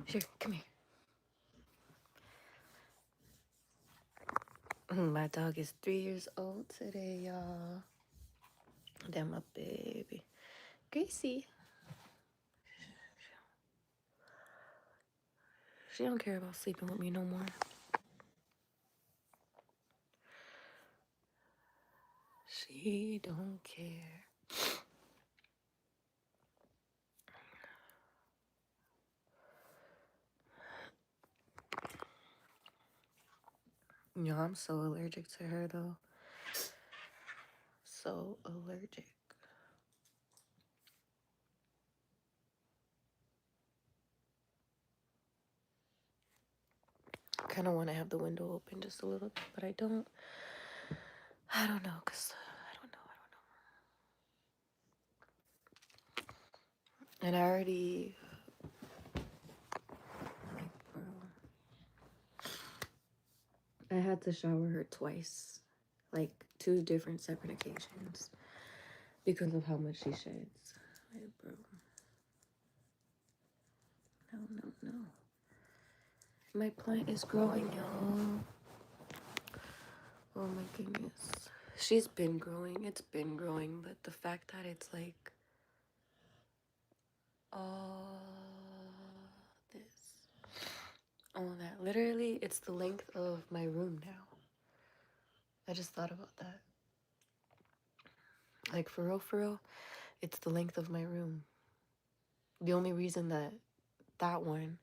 Here, come here. My dog is 3 years old today, y'all. Damn, my baby. Gracie. She don't care about sleeping with me no more. She don't care. You know, I'm so allergic to her, though. So allergic. I kind of want to have the window open just a little bit, but I don't. I don't know, because I don't know. And I already, bro, I had to shower her twice, like 2 different separate occasions, because of how much she sheds. Like, bro, no. My plant is growing, y'all. Oh my goodness. She's been growing. It's been growing, but the fact that it's like all this, all that. Literally, it's the length of my room now. I just thought about that. Like, for real, it's the length of my room. The only reason that that one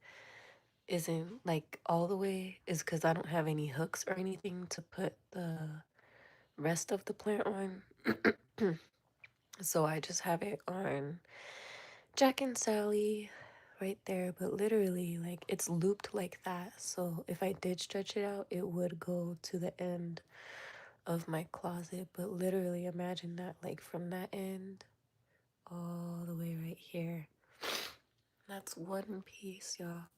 isn't like all the way is because I don't have any hooks or anything to put the rest of the plant on. So I just have it on Jack and Sally right there, but literally, like, it's looped like that. So if I did stretch it out, it would go to the end of my closet. But literally, imagine that, like, from that end all the way right here. That's one piece, y'all.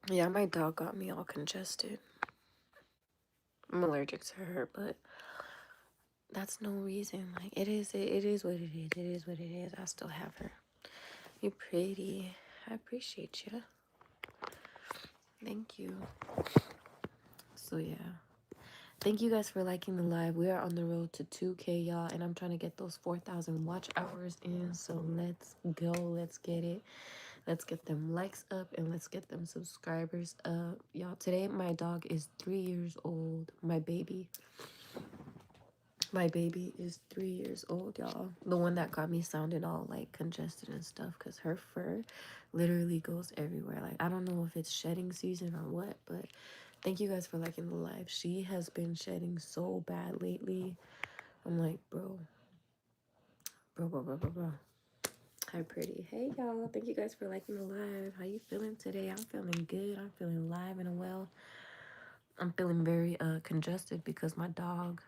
Yeah, my dog got me all congested. I'm allergic to her, but that's no reason. Like, it is what it is. It is what it is. I still have her. You're pretty. I appreciate you. Thank you. So yeah, thank you guys for liking the live. We are on the road to 2K, y'all, and I'm trying to get those 4,000 watch hours in. So let's go. Let's get it. Let's get them likes up and let's get them subscribers up, y'all. Today my dog is 3 years old. My baby is 3 years old, y'all. The one that got me sounding all like congested and stuff, because her fur literally goes everywhere. Like, I don't know if it's shedding season or what, but thank you guys for liking the live. She has been shedding so bad lately. I'm like, bro. Hi, pretty. Hey, y'all. Thank you guys for liking the live. How you feeling today? I'm feeling good. I'm feeling live and well. I'm feeling very congested because my dog,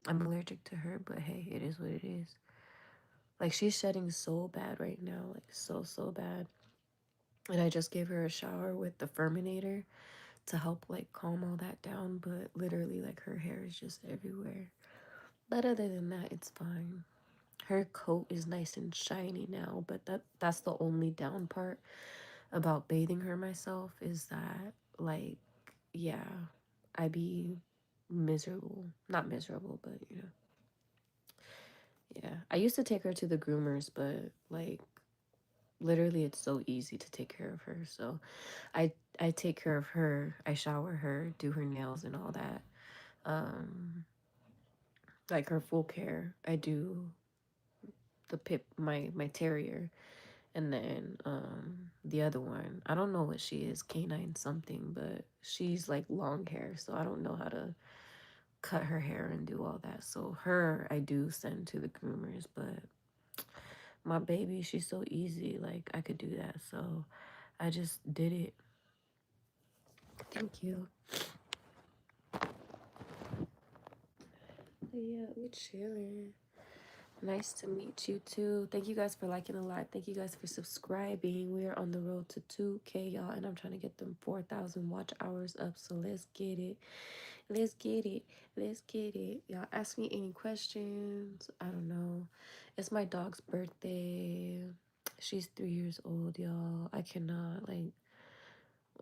I'm allergic to her, but hey, it is what it is. Like, she's shedding so bad right now, like so bad. And I just gave her a shower with the Furminator to help like calm all that down, but literally like her hair is just everywhere. But other than that, it's fine. Her coat is nice and shiny now, but that's the only down part about bathing her myself, is that, like, yeah, I be miserable. Not miserable, but you know. Yeah. I used to take her to the groomers, but like literally it's so easy to take care of her. So I take care of her. I shower her, do her nails and all that. Like her full care. I do the my terrier, and then the other one, I don't know what she is, canine something, but she's like long hair, so I don't know how to cut her hair and do all that. So her I do send to the groomers, but my baby, she's so easy, like I could do that, so I just did it. Thank you. But yeah, we chilling. Nice to meet you too. Thank you guys for liking the live. Thank you guys for subscribing. We are on the road to 2K, y'all, and I'm trying to get them 4,000 watch hours up. So let's get it. Let's get it. Let's get it. Y'all ask me any questions. I don't know. It's my dog's birthday. She's 3 years old, y'all. I cannot, like,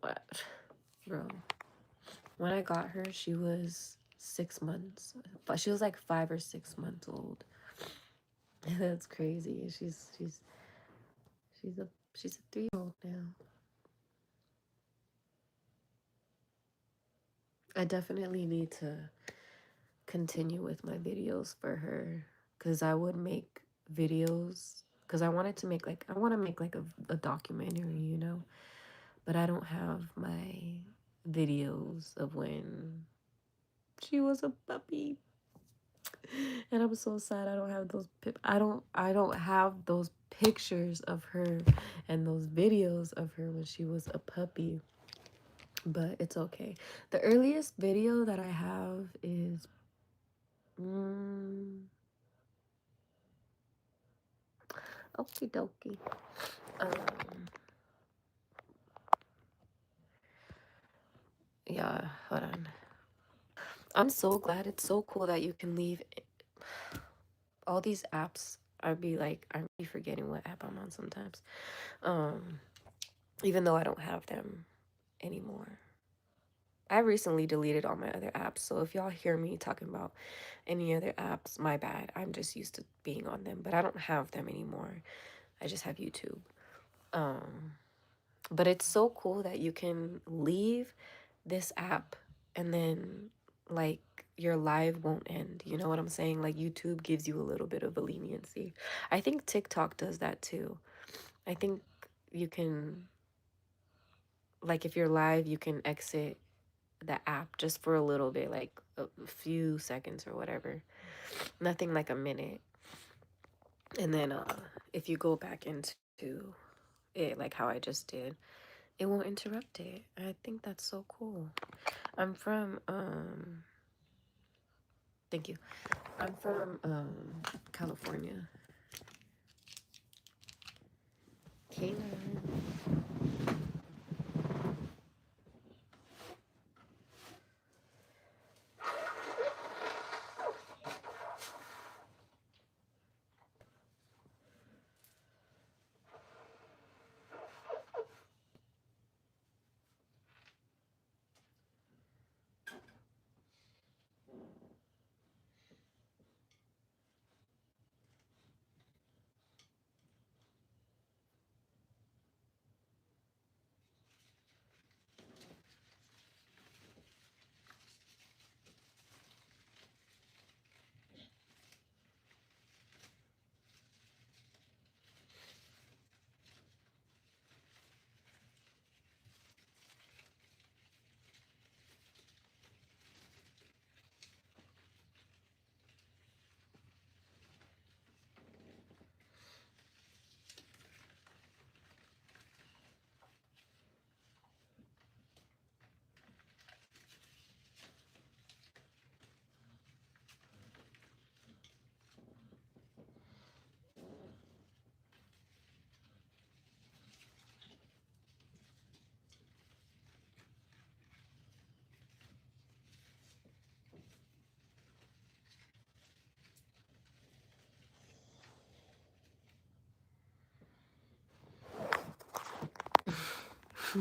What? Bro. When I got her, she was 6 months. But she was like 5 or 6 months old. That's crazy. She's a 3-year-old now. I definitely need to continue with my videos for her, because I would make videos because I wanted to make like I want to make like a documentary, you know, but I don't have my videos of when she was a puppy. And I'm so sad I don't have those I don't have those pictures of her and those videos of her when she was a puppy. But it's okay. The earliest video that I have is okie dokie. Yeah, hold on. I'm so glad. It's so cool that you can leave all these apps. I'm be forgetting what app I'm on sometimes. Um, Even though I don't have them anymore. I recently deleted all my other apps, so if y'all hear me talking about any other apps, my bad. I'm just used to being on them, but I don't have them anymore. I just have YouTube. Um, but it's so cool that you can leave this app and then like your live won't end. You know what I'm saying? Like YouTube gives you a little bit of a leniency. I think TikTok does that too. I think you can, like, if you're live, you can exit the app just for a little bit, like a few seconds or whatever. Nothing like a minute. And then if you go back into it like how I just did, it won't interrupt it. I think that's so cool. I'm from thank you. I'm from California. Kaylin.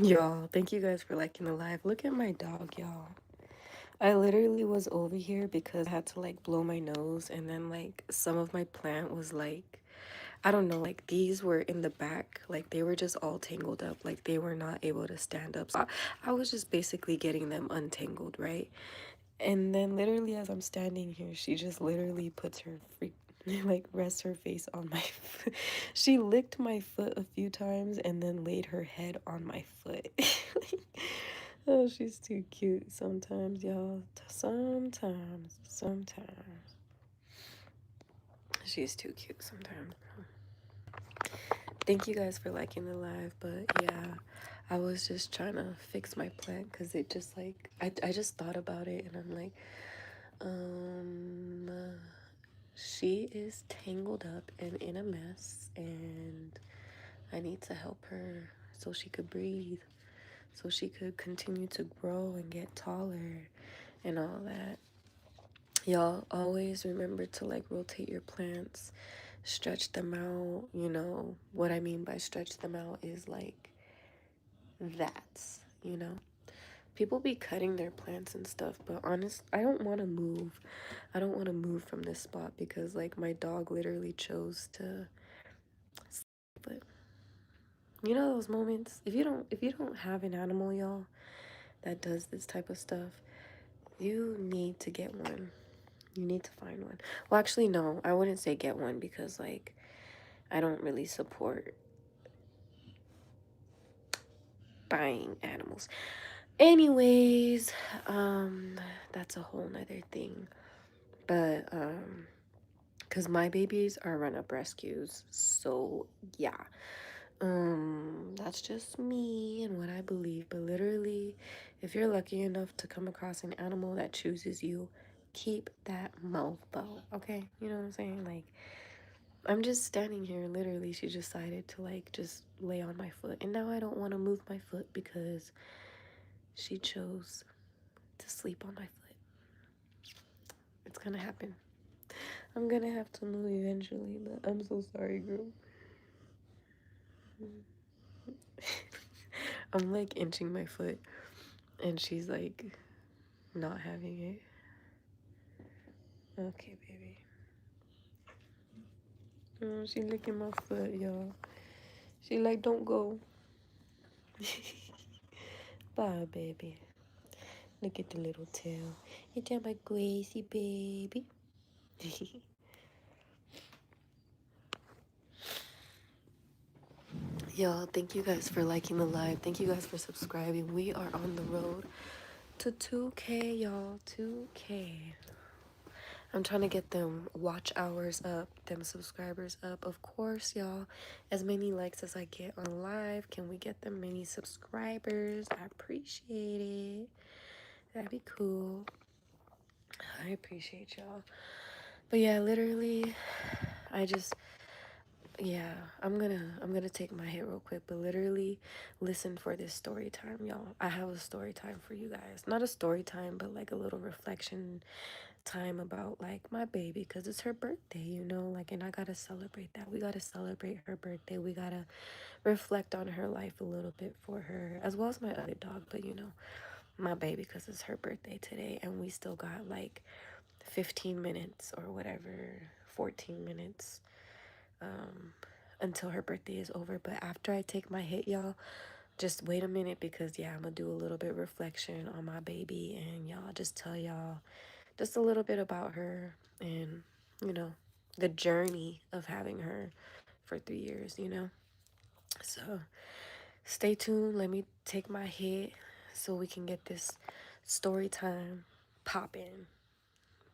Y'all, thank you guys for liking the live. Look at my dog, y'all. I literally was over here because I had to like blow my nose, and then like some of my plant was like, I don't know, like these were in the back, like they were just all tangled up, like they were not able to stand up. So I was just basically getting them untangled, right? And then literally as I'm standing here, she just literally puts her freak like rests her face on my foot. She licked my foot a few times and then laid her head on my foot. Like, oh, she's too cute sometimes, y'all. Sometimes. She's too cute sometimes. Thank you guys for liking the live, but yeah, I was just trying to fix my plant because it just like, I just thought about it and I'm like, um, she is tangled up and in a mess, and I need to help her so she could breathe, so she could continue to grow and get taller and all that. Y'all always remember to like rotate your plants, stretch them out. You know what I mean by stretch them out is like that. you know? People be cutting their plants and stuff, but I don't want to move. I don't want to move from this spot because like my dog literally chose to but you know those moments if you don't have an animal, y'all, that does this type of stuff, you need to get one. You need to find one. Well, actually no, I wouldn't say get one because like I don't really support buying animals. Anyways, that's a whole nother thing. But because my babies are run up rescues, so yeah. That's just me and what I believe. But literally, if you're lucky enough to come across an animal that chooses you, keep that mofo, okay? You know what I'm saying? Like, I'm just standing here, literally, she decided to like just lay on my foot. And now I don't want to move my foot because she chose to sleep on my foot. It's gonna happen. I'm gonna have to move eventually, but I'm so sorry, girl. I'm like inching my foot, and she's like not having it. Okay, baby. Oh, she licking my foot, y'all. She like, don't go. Bye, baby. Look at the little tail. It's my Gracie, baby. Y'all, thank you guys for liking the live. Thank you guys for subscribing. We are on the road to 2K, y'all. 2K. I'm trying to get them watch hours up, them subscribers up. Of course, y'all. As many likes as I get on live, can we get them many subscribers? I appreciate it. That'd be cool. I appreciate y'all. But yeah, literally, I just yeah, I'm gonna take my hit real quick, but literally listen for this story time, y'all. I have a story time for you guys. Not a story time, but like a little reflection time about like my baby because it's her birthday, you know, like, and I gotta celebrate that. We gotta celebrate her birthday. We gotta reflect on her life a little bit for her, as well as my other dog, but you know, my baby because it's her birthday today, and we still got like 15 minutes or whatever, 14 minutes until her birthday is over. But after I take my hit, y'all, just wait a minute because yeah, I'm gonna do a little bit of reflection on my baby, and y'all just tell y'all just a little bit about her and you know the journey of having her for 3 years, you know. So stay tuned. Let me take my hit so we can get this story time popping.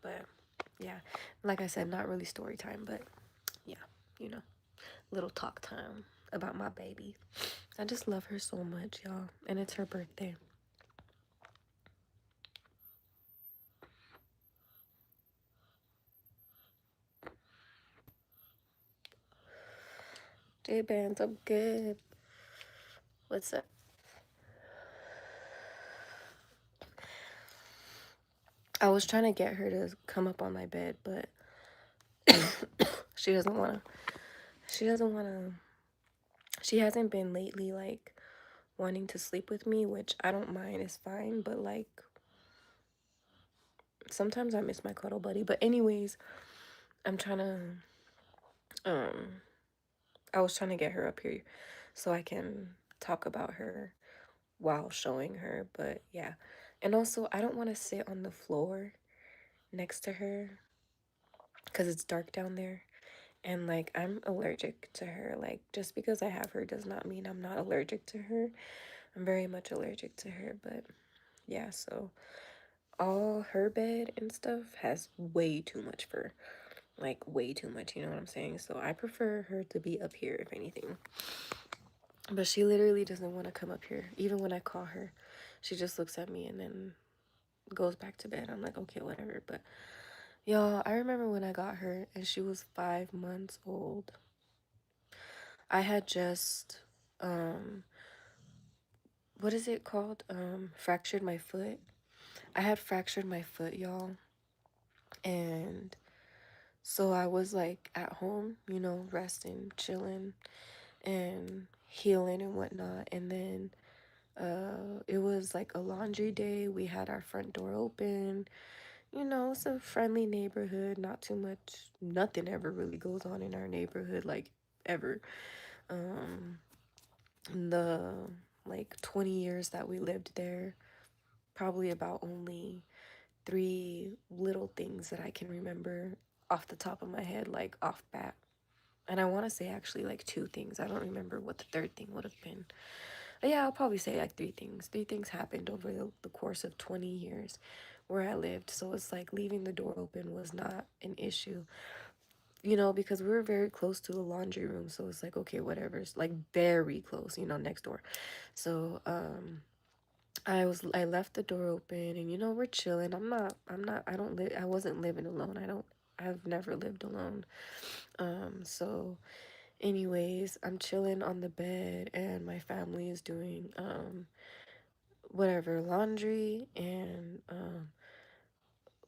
But yeah, like I said, not really story time, but yeah, you know, little talk time about my baby. I just love her so much, y'all, and it's her birthday. J-Bands, I'm good. What's up? I was trying to get her to come up on my bed, but she doesn't want to. She doesn't want to. She hasn't been lately, like, wanting to sleep with me, which I don't mind. It's fine, but, like, sometimes I miss my cuddle buddy. But anyways, I'm trying to, I was trying to get her up here so I can talk about her while showing her, but yeah. And also, I don't want to sit on the floor next to her because it's dark down there. And like, I'm allergic to her. Like, just because I have her does not mean I'm not allergic to her. I'm very much allergic to her, but yeah, so all her bed and stuff has way too much fur. Like, way too much, you know what I'm saying? So I prefer her to be up here, if anything. But she literally doesn't want to come up here. Even when I call her, she just looks at me and then goes back to bed. I'm like, okay, whatever. But y'all, I remember when I got her and she was 5 months old. I had just, what is it called? Fractured my foot. I had fractured my foot, y'all. And so I was like at home, you know, resting, chilling, and healing and whatnot. And then It was like a laundry day. We had our front door open. You know, it's a friendly neighborhood, not too much, nothing ever really goes on in our neighborhood, like ever. Um, the like 20 years that we lived there, probably about only three little things that I can remember off the top of my head, like off bat. And I want to say actually like two things. I don't remember what the third thing would have been. But yeah, I'll probably say like three things. Three things happened over the course of 20 years where I lived. So it's like leaving the door open was not an issue, you know, because we were very close to the laundry room. So it's like, okay, whatever. It's like very close, you know, next door. So, I left the door open and, you know, we're chilling. I wasn't living alone. I've never lived alone. So anyways, I'm chilling on the bed and my family is doing, whatever, laundry, and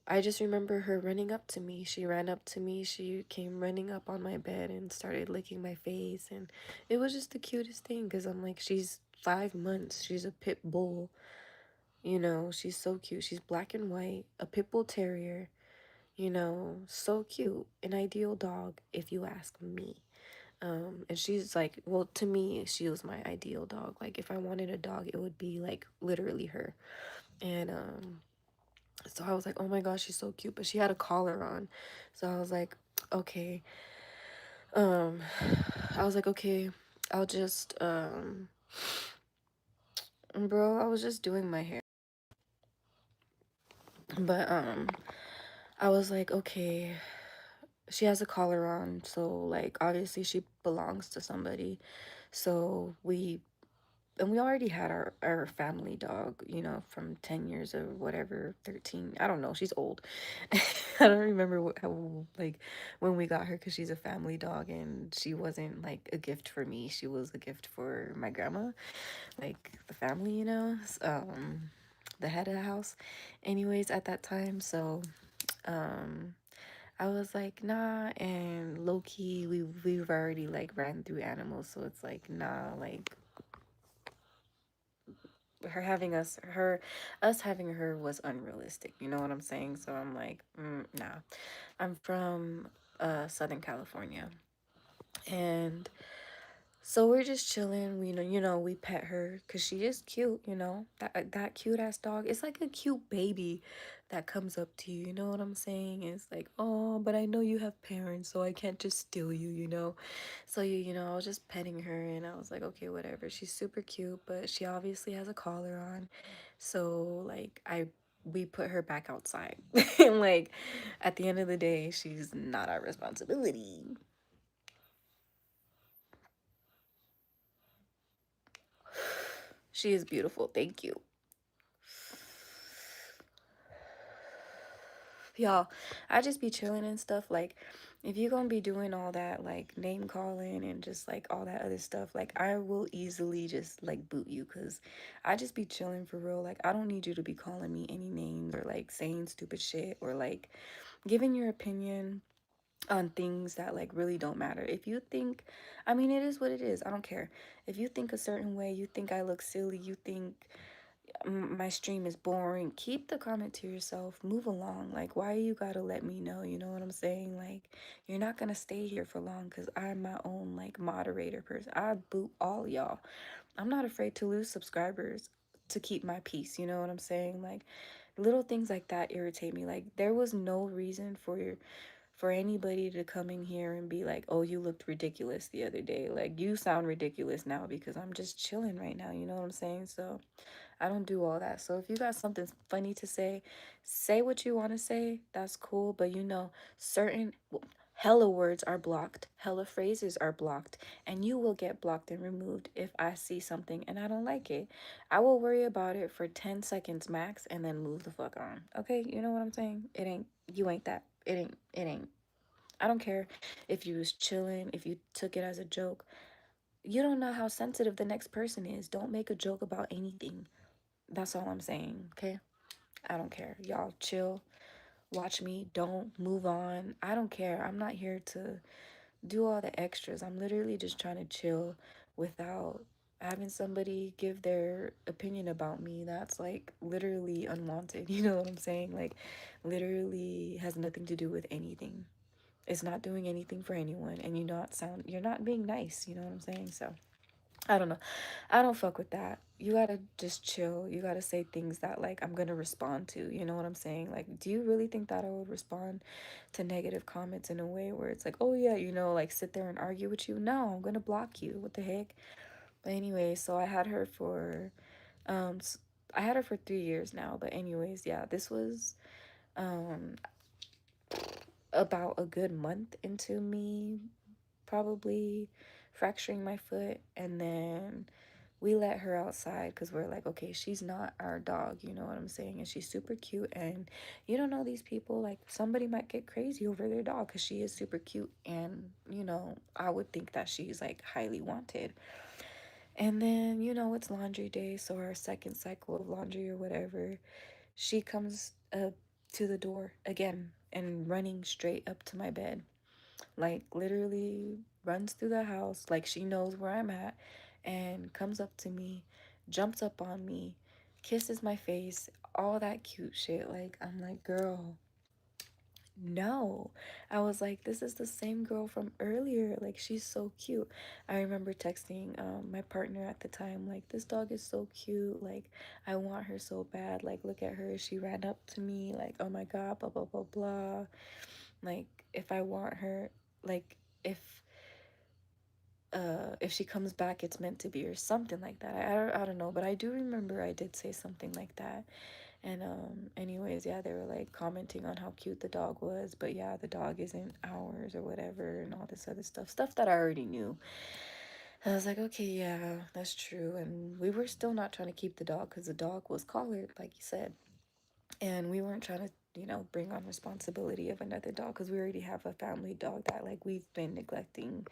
I just remember her running up to me. She ran up to me. She came running up on my bed and started licking my face. And it was just the cutest thing because I'm like, she's 5 months. She's a pit bull. You know, she's so cute. She's black and white, a pit bull terrier. You know, so cute. An ideal dog, if you ask me. And she's like, well, to me, she was my ideal dog. Like, if I wanted a dog, it would be like literally her. And so I was like, oh my gosh, she's so cute. But she had a collar on. So I was like, okay. Um, I was like, okay, I'll just, bro, I was just doing my hair. But, I was like, okay, she has a collar on. So, like, obviously she belongs to somebody. So we already had our family dog, you know, from 10 years or whatever, 13. I don't know. She's old. I don't remember how, like, when we got her, because she's a family dog and she wasn't like a gift for me. She was a gift for my grandma, like the family, you know, the head of the house. Anyways, at that time, so um, I was like, nah, and low key, we've already like ran through animals, so it's like, nah, like us having her was unrealistic, you know what I'm saying? So I'm like, nah. I'm from Southern California, and so we're just chilling. We pet her because she is cute. That cute ass dog. It's like a cute baby that comes up to you. You know what I'm saying? It's like, oh, but I know you have parents, so I can't just steal you. So I was just petting her, and I was like, okay, whatever. She's super cute, but she obviously has a collar on, so like we put her back outside, and like at the end of the day, she's not our responsibility. She is beautiful. Thank you. Y'all, I just be chilling and stuff. Like, if you're gonna be doing all that, like, name calling and just, like, all that other stuff, like, I will easily just, like, boot you because I just be chilling for real. Like, I don't need you to be calling me any names or, like, saying stupid shit or, like, giving your opinion on things that, like, really don't matter. If you think, I mean, it is what it is. I don't care. If you think a certain way, you think I look silly, you think my stream is boring, keep the comment to yourself. Move along. Like, why you gotta let me know? You know what I'm saying? Like, you're not gonna stay here for long because I'm my own, like, moderator person. I boot all y'all. I'm not afraid to lose subscribers to keep my peace. You know what I'm saying? Like, little things like that irritate me. Like, there was no reason for anybody to come in here and be like, oh, you looked ridiculous the other day. Like, you sound ridiculous now because I'm just chilling right now. You know what I'm saying? So I don't do all that. So if you got something funny to say what you want to say. That's cool. But certain hella words are blocked, hella phrases are blocked, and you will get blocked and removed if I see something and I don't like it. I will worry about it for 10 seconds max and then move the fuck on. Okay? You know what I'm saying? You ain't that. It ain't. I don't care if you was chilling, if you took it as a joke. You don't know how sensitive the next person is. Don't make a joke about anything. That's all I'm saying, okay? I don't care. Y'all chill. Watch me. Don't move on. I don't care. I'm not here to do all the extras. I'm literally just trying to chill without having somebody give their opinion about me, that's like literally unwanted. You know what I'm saying? Like, literally has nothing to do with anything. It's not doing anything for anyone, and you're not being nice. You know what I'm saying? So I don't know. I don't fuck with that. You gotta just chill. You gotta say things that like I'm gonna respond to. You know what I'm saying? Like, do you really think that I would respond to negative comments in a way where it's like, oh yeah, like sit there and argue with you? No, I'm gonna block you. What the heck? But anyway, so um s- I had her for 3 years now. But anyways, yeah, this was um about a good month into me probably fracturing my foot, and then we let her outside because we're like, okay, she's not our dog, you know what I'm saying? And she's super cute, and you don't know these people, like somebody might get crazy over their dog because she is super cute, and I would think that she's like highly wanted. And then it's laundry day, so our second cycle of laundry or whatever, she comes up to the door again and running straight up to my bed, like literally runs through the house like she knows where I'm at, and comes up to me, jumps up on me, kisses my face, all that cute shit. Like, I'm like, girl, no. I was like, this is the same girl from earlier. Like, she's so cute. I remember texting my partner at the time, like, this dog is so cute. Like, I want her so bad. Like, look at her. She ran up to me, like, oh my god, blah blah blah blah. Like, if I want her, like, if she comes back, it's meant to be, or something like that. I don't know, but I do remember I did say something like that. And anyways, yeah, they were like commenting on how cute the dog was, but yeah, the dog isn't ours or whatever, and all this other stuff that I already knew. I was like, okay, yeah, that's true. And we were still not trying to keep the dog because the dog was collared, like you said, and we weren't trying to bring on responsibility of another dog because we already have a family dog that like we've been neglecting,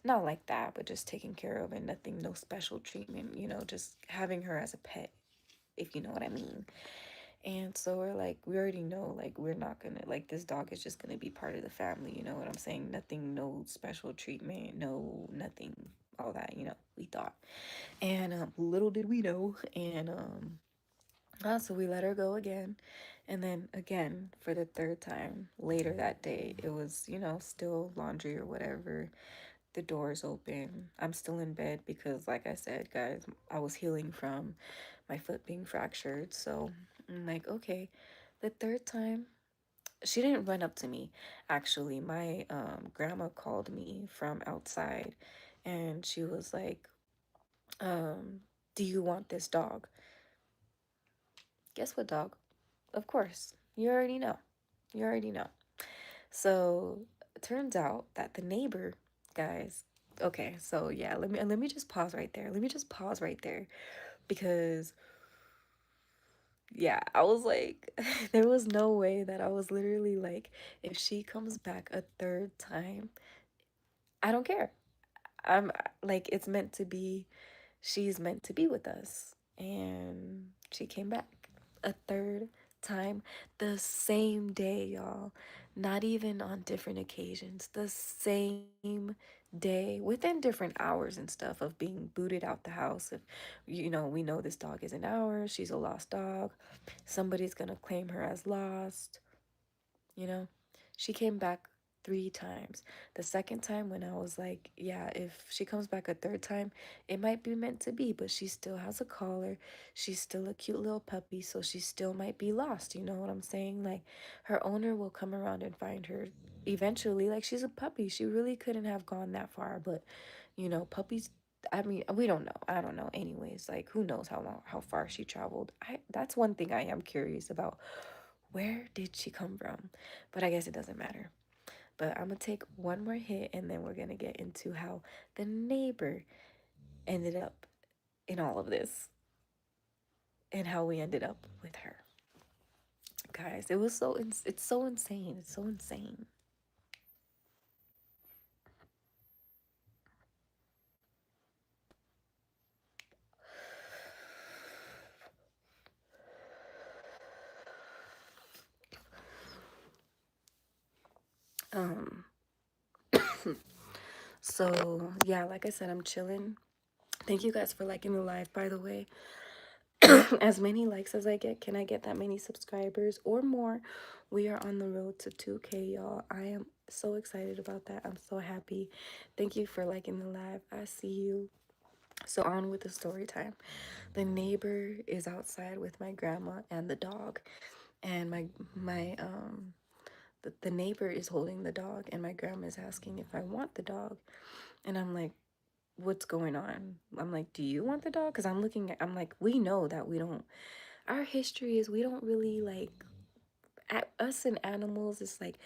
not like that, but just taking care of, and nothing, no special treatment, just having her as a pet, if you know what I mean. And so we're like, we already know, like, we're not gonna, like, this dog is just gonna be part of the family, you know what I'm saying? Nothing, no special treatment, no, nothing, all that, we thought. And little did we know. And so we let her go again. And then again, for the third time later that day, it was, still laundry or whatever. The door's open. I'm still in bed because, like I said, guys, I was healing from my foot being fractured. So I'm like, okay. The third time, she didn't run up to me. Actually, my grandma called me from outside, and she was like, do you want this dog? Guess what, dog? Of course. You already know. You already know. So it turns out that the neighbor, guys, okay, so yeah, let me just pause right there. Let me just pause right there because yeah, I was like, there was no way that I was literally like, if she comes back a third time, I don't care. I'm like, it's meant to be. She's meant to be with us. And she came back a third time the same day, y'all. Not even on different occasions. The same day, within different hours and stuff of being booted out the house. If, we know this dog isn't ours, she's a lost dog. Somebody's gonna claim her as lost, you know? She came back 3 times. The second time, when I was like, yeah, if she comes back a third time, it might be meant to be, but she still has a collar. She's still a cute little puppy, so she still might be lost. You know what I'm saying? Like, her owner will come around and find her eventually. Like, she's a puppy. She really couldn't have gone that far, but puppies. I mean, we don't know. I don't know. Anyways, like, who knows how far she traveled? That's one thing I am curious about. Where did she come from? But I guess it doesn't matter. But I'm gonna take one more hit, and then we're gonna get into how the neighbor ended up in all of this, and how we ended up with her. Guys, it's so insane. It's so insane. Um so yeah, like I said, I'm chilling Thank you guys for liking the live, by the way. As many likes as I get, can I get that many subscribers or more? We are on the road to 2K, y'all. I am so excited about that. I'm so happy. Thank you for liking the live. I see you. So on with the story time. The neighbor is outside with my grandma and the dog, and the neighbor is holding the dog, and my grandma is asking if I want the dog, and I'm like, what's going on? I'm like, do you want the dog? Because I'm like, we know that we don't, our history is we don't really like, us and animals. It's like,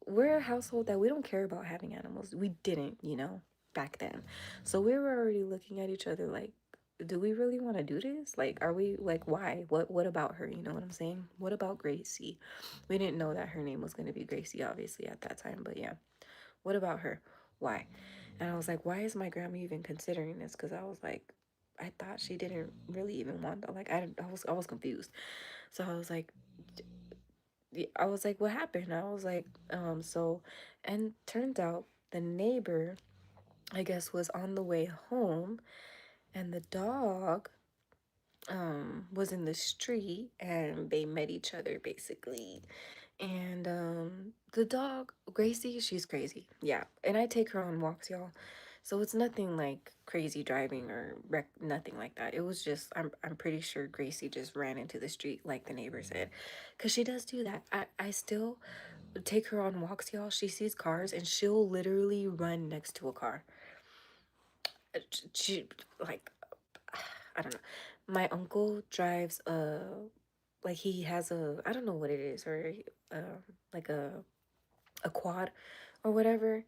we're a household that we don't care about having animals. We didn't, back then. So we were already looking at each other like, do we really want to do this? Like, are we like, why? What about her? You know what I'm saying? What about Gracie? We didn't know that her name was going to be Gracie, obviously, at that time. But yeah, what about her? Why? And I was like, why is my grandma even considering this? Because I was like, I thought she didn't really even want that. Like, I was confused. So I was like, what happened? I was like, and turns out the neighbor, I guess, was on the way home, and the dog was in the street, and they met each other basically. And the dog, Gracie, she's crazy. Yeah. And I take her on walks, y'all. So it's nothing like crazy driving or nothing like that. It was just, I'm pretty sure Gracie just ran into the street like the neighbor said. Cause she does do that. I still take her on walks, y'all. She sees cars and she'll literally run next to a car. She like, I don't know. My uncle drives like he has a, I don't know what it is, or like a quad or whatever,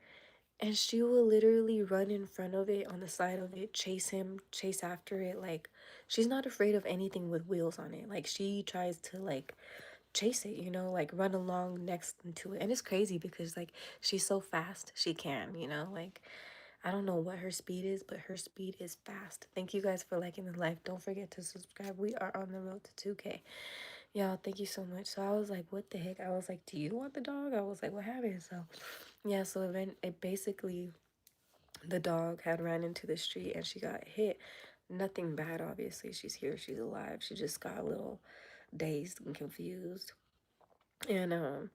and she will literally run in front of it, on the side of it, chase him, chase after it. Like, she's not afraid of anything with wheels on it. Like, she tries to like chase it, like run along next to it. And it's crazy because like she's so fast, she can, like, I don't know what her speed is, but her speed is fast. Thank you guys for liking the live. Don't forget to subscribe. We are on the road to 2K. Y'all, thank you so much. So I was like, what the heck? I was like, do you want the dog? I was like, what happened? So yeah, so it basically, the dog had ran into the street and she got hit. Nothing bad, obviously. She's here, she's alive. She just got a little dazed and confused. And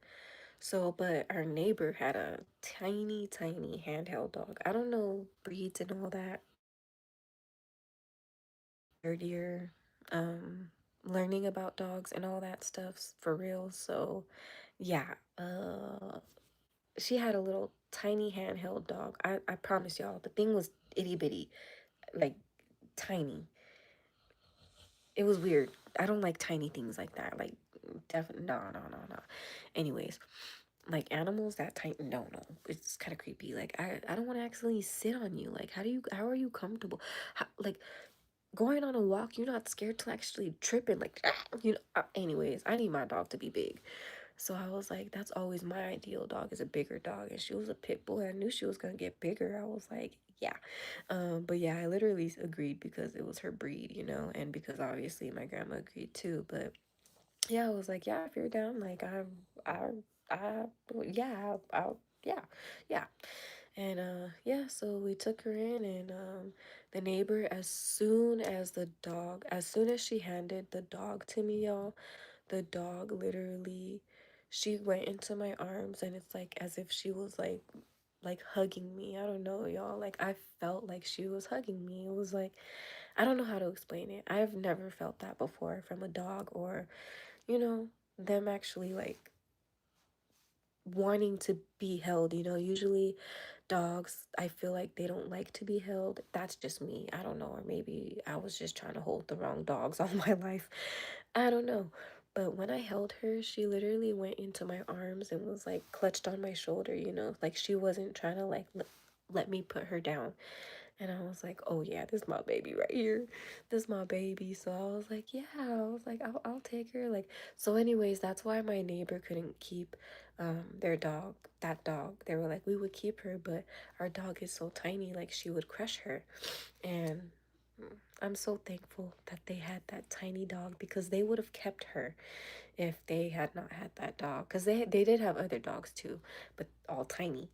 but our neighbor had a tiny, tiny handheld dog. I don't know breeds and all that. Third year, learning about dogs and all that stuff for real. So yeah, she had a little tiny handheld dog. I promise y'all, the thing was itty bitty, like tiny. It was weird. I don't like tiny things like that. Like, definitely, no, no, no, no. Anyways, like animals that tiny, no, it's kind of creepy. Like, I don't want to accidentally sit on you. Like, how are you comfortable? Like, going on a walk, you're not scared to actually trip and like, anyways, I need my dog to be big. So I was like, that's always my ideal dog, is a bigger dog. And she was a pit bull. I knew she was gonna get bigger. I was like, yeah. But yeah, I literally agreed because it was her breed, and because obviously my grandma agreed too. But yeah, I was like, yeah, if you're down, like I yeah, yeah, yeah. And yeah, so we took her in, and the neighbor, as soon as she handed the dog to me, y'all, the dog literally, she went into my arms, and it's like as if she was like hugging me. I don't know, y'all. Like, I felt like she was hugging me. It was like, I don't know how to explain it. I've never felt that before from a dog, or them actually like wanting to be held. Usually dogs, I feel like they don't like to be held. That's just me. I don't know. Or maybe I was just trying to hold the wrong dogs all my life. I don't know. But when I held her, she literally went into my arms and was like clutched on my shoulder, like she wasn't trying to like let me put her down. And I was like, oh yeah, this is my baby right here. This is my baby. So I was like, yeah, I was like, I'll take her. Like, so anyways, that's why my neighbor couldn't keep their dog, that dog. They were like, we would keep her, but our dog is so tiny, like she would crush her. And I'm so thankful that they had that tiny dog, because they would have kept her if they had not had that dog. Because they did have other dogs too, but all tiny.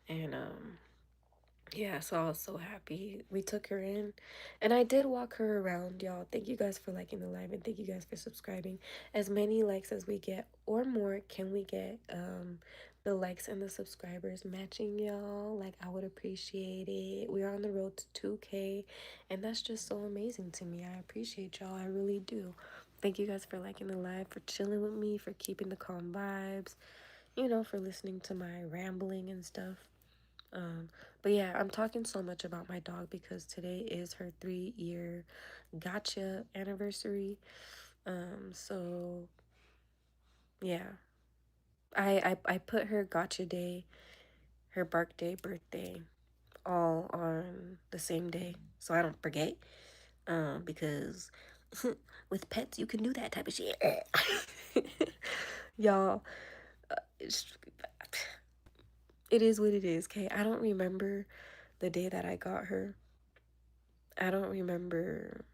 And Yeah, so I was so happy. We took her in and I did walk her around, y'all. Thank you guys for liking the live and thank you guys for subscribing. As many likes as we get or more, can we get the likes and the subscribers matching, y'all? Like, I would appreciate it. We're on the road to 2K and that's just so amazing to me. I appreciate y'all. I really do. Thank you guys for liking the live, for chilling with me, for keeping the calm vibes, you know, for listening to my rambling and stuff. Um, but yeah, I'm talking so much about my dog because today is her 3-year gotcha anniversary. So yeah, I put her gotcha day, her bark day, birthday, all on the same day, so I don't forget. Because with pets you can do that type of shit. Y'all, it's, it is what it is. Okay, I don't remember the day that I got her. I don't remember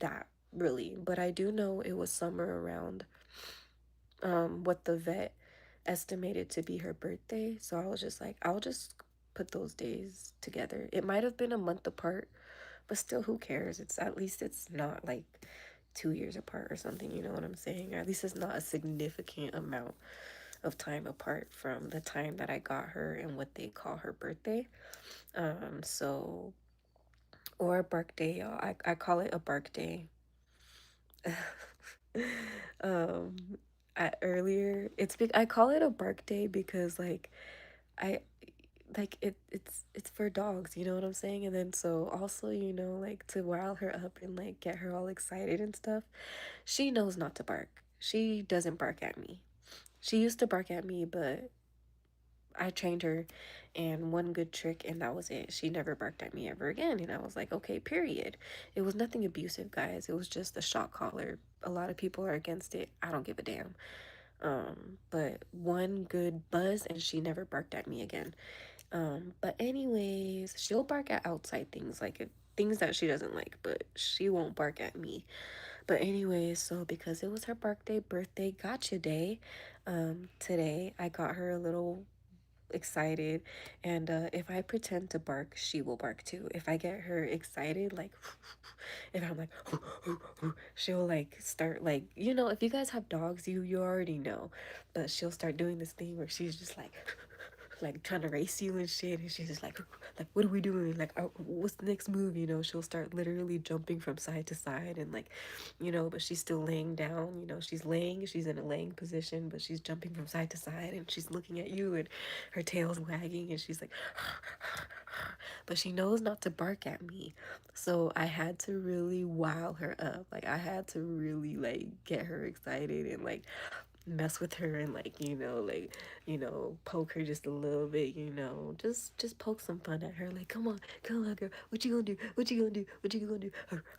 that really, but I do know it was somewhere around what the vet estimated to be her birthday. So I was just like, I'll just put those days together. It might have been a month apart, but still, who cares? It's at least it's not like 2 years apart or something, you know what I'm saying? Or at least it's not a significant amount of time apart from the time that I got her and what they call her birthday. So or a bark day, y'all. I call it a bark day. um earlier I call it a bark day because like I it's for dogs, you know what I'm saying? And then so also, you know, like to rile her up and like get her all excited and stuff, she knows not to bark. She doesn't bark at me. She used to bark at me, but I trained her and one good trick and that was it. She never barked at me ever again. And I was like, okay, period. It was nothing abusive, guys. It was just a shock collar. A lot of people are against it. I don't give a damn. But one good buzz and she never barked at me again. But anyways, she'll bark at outside things like things that she doesn't like, but she won't bark at me. But anyways, so because it was her birthday gotcha day, today I got her a little excited and if I pretend to bark she will bark too. If I get her excited, like if I'm like she'll like start like, you know, if you guys have dogs, you already know, but she'll start doing this thing where she's just like trying to race you and shit, and she's just like what are we doing, like what's the next move, you know? She'll start literally jumping from side to side and like, you know, but she's still laying down, you know, she's in a laying position, but she's jumping from side to side and she's looking at you and her tail's wagging and she's like but she knows not to bark at me. So I had to really wow her up. Like I had to really like get her excited and like mess with her and like, you know, poke her just a little bit, you know, just poke some fun at her, like come on girl, what you gonna do, what you gonna do, what you gonna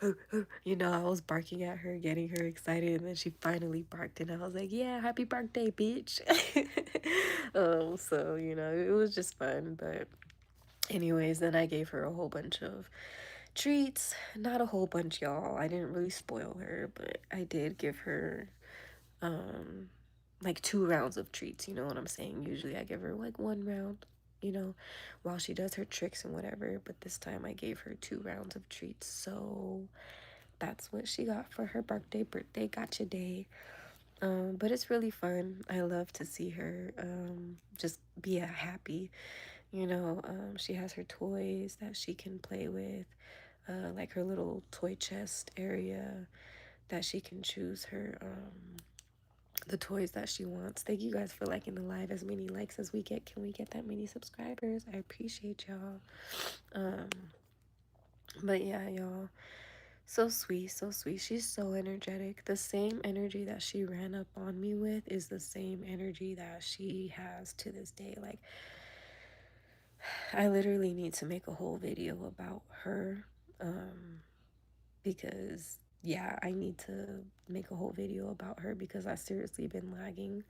do, you know. I was barking at her, getting her excited, and then she finally barked and I was like, yeah, happy birthday bitch. So you know, it was just fun. But anyways, then I gave her a whole bunch of treats. Not a whole bunch, y'all. I didn't really spoil her, but I did give her um like 2 rounds of treats, you know what I'm saying? Usually I give her like 1 round, you know, while she does her tricks and whatever, but this time I gave her 2 rounds of treats. So that's what she got for her birthday gotcha day. But it's really fun. I love to see her just be happy, you know. She has her toys that she can play with, like her little toy chest area that she can choose her the toys that she wants. Thank you guys for liking the live. As many likes as we get, can we get that many subscribers? I appreciate y'all. Um, but yeah, y'all, so sweet, so sweet. She's so energetic. The same energy that she ran up on me with is the same energy that she has to this day. Like, I literally need to make a whole video about her, because yeah, I need to make a whole video about her because I seriously been lagging.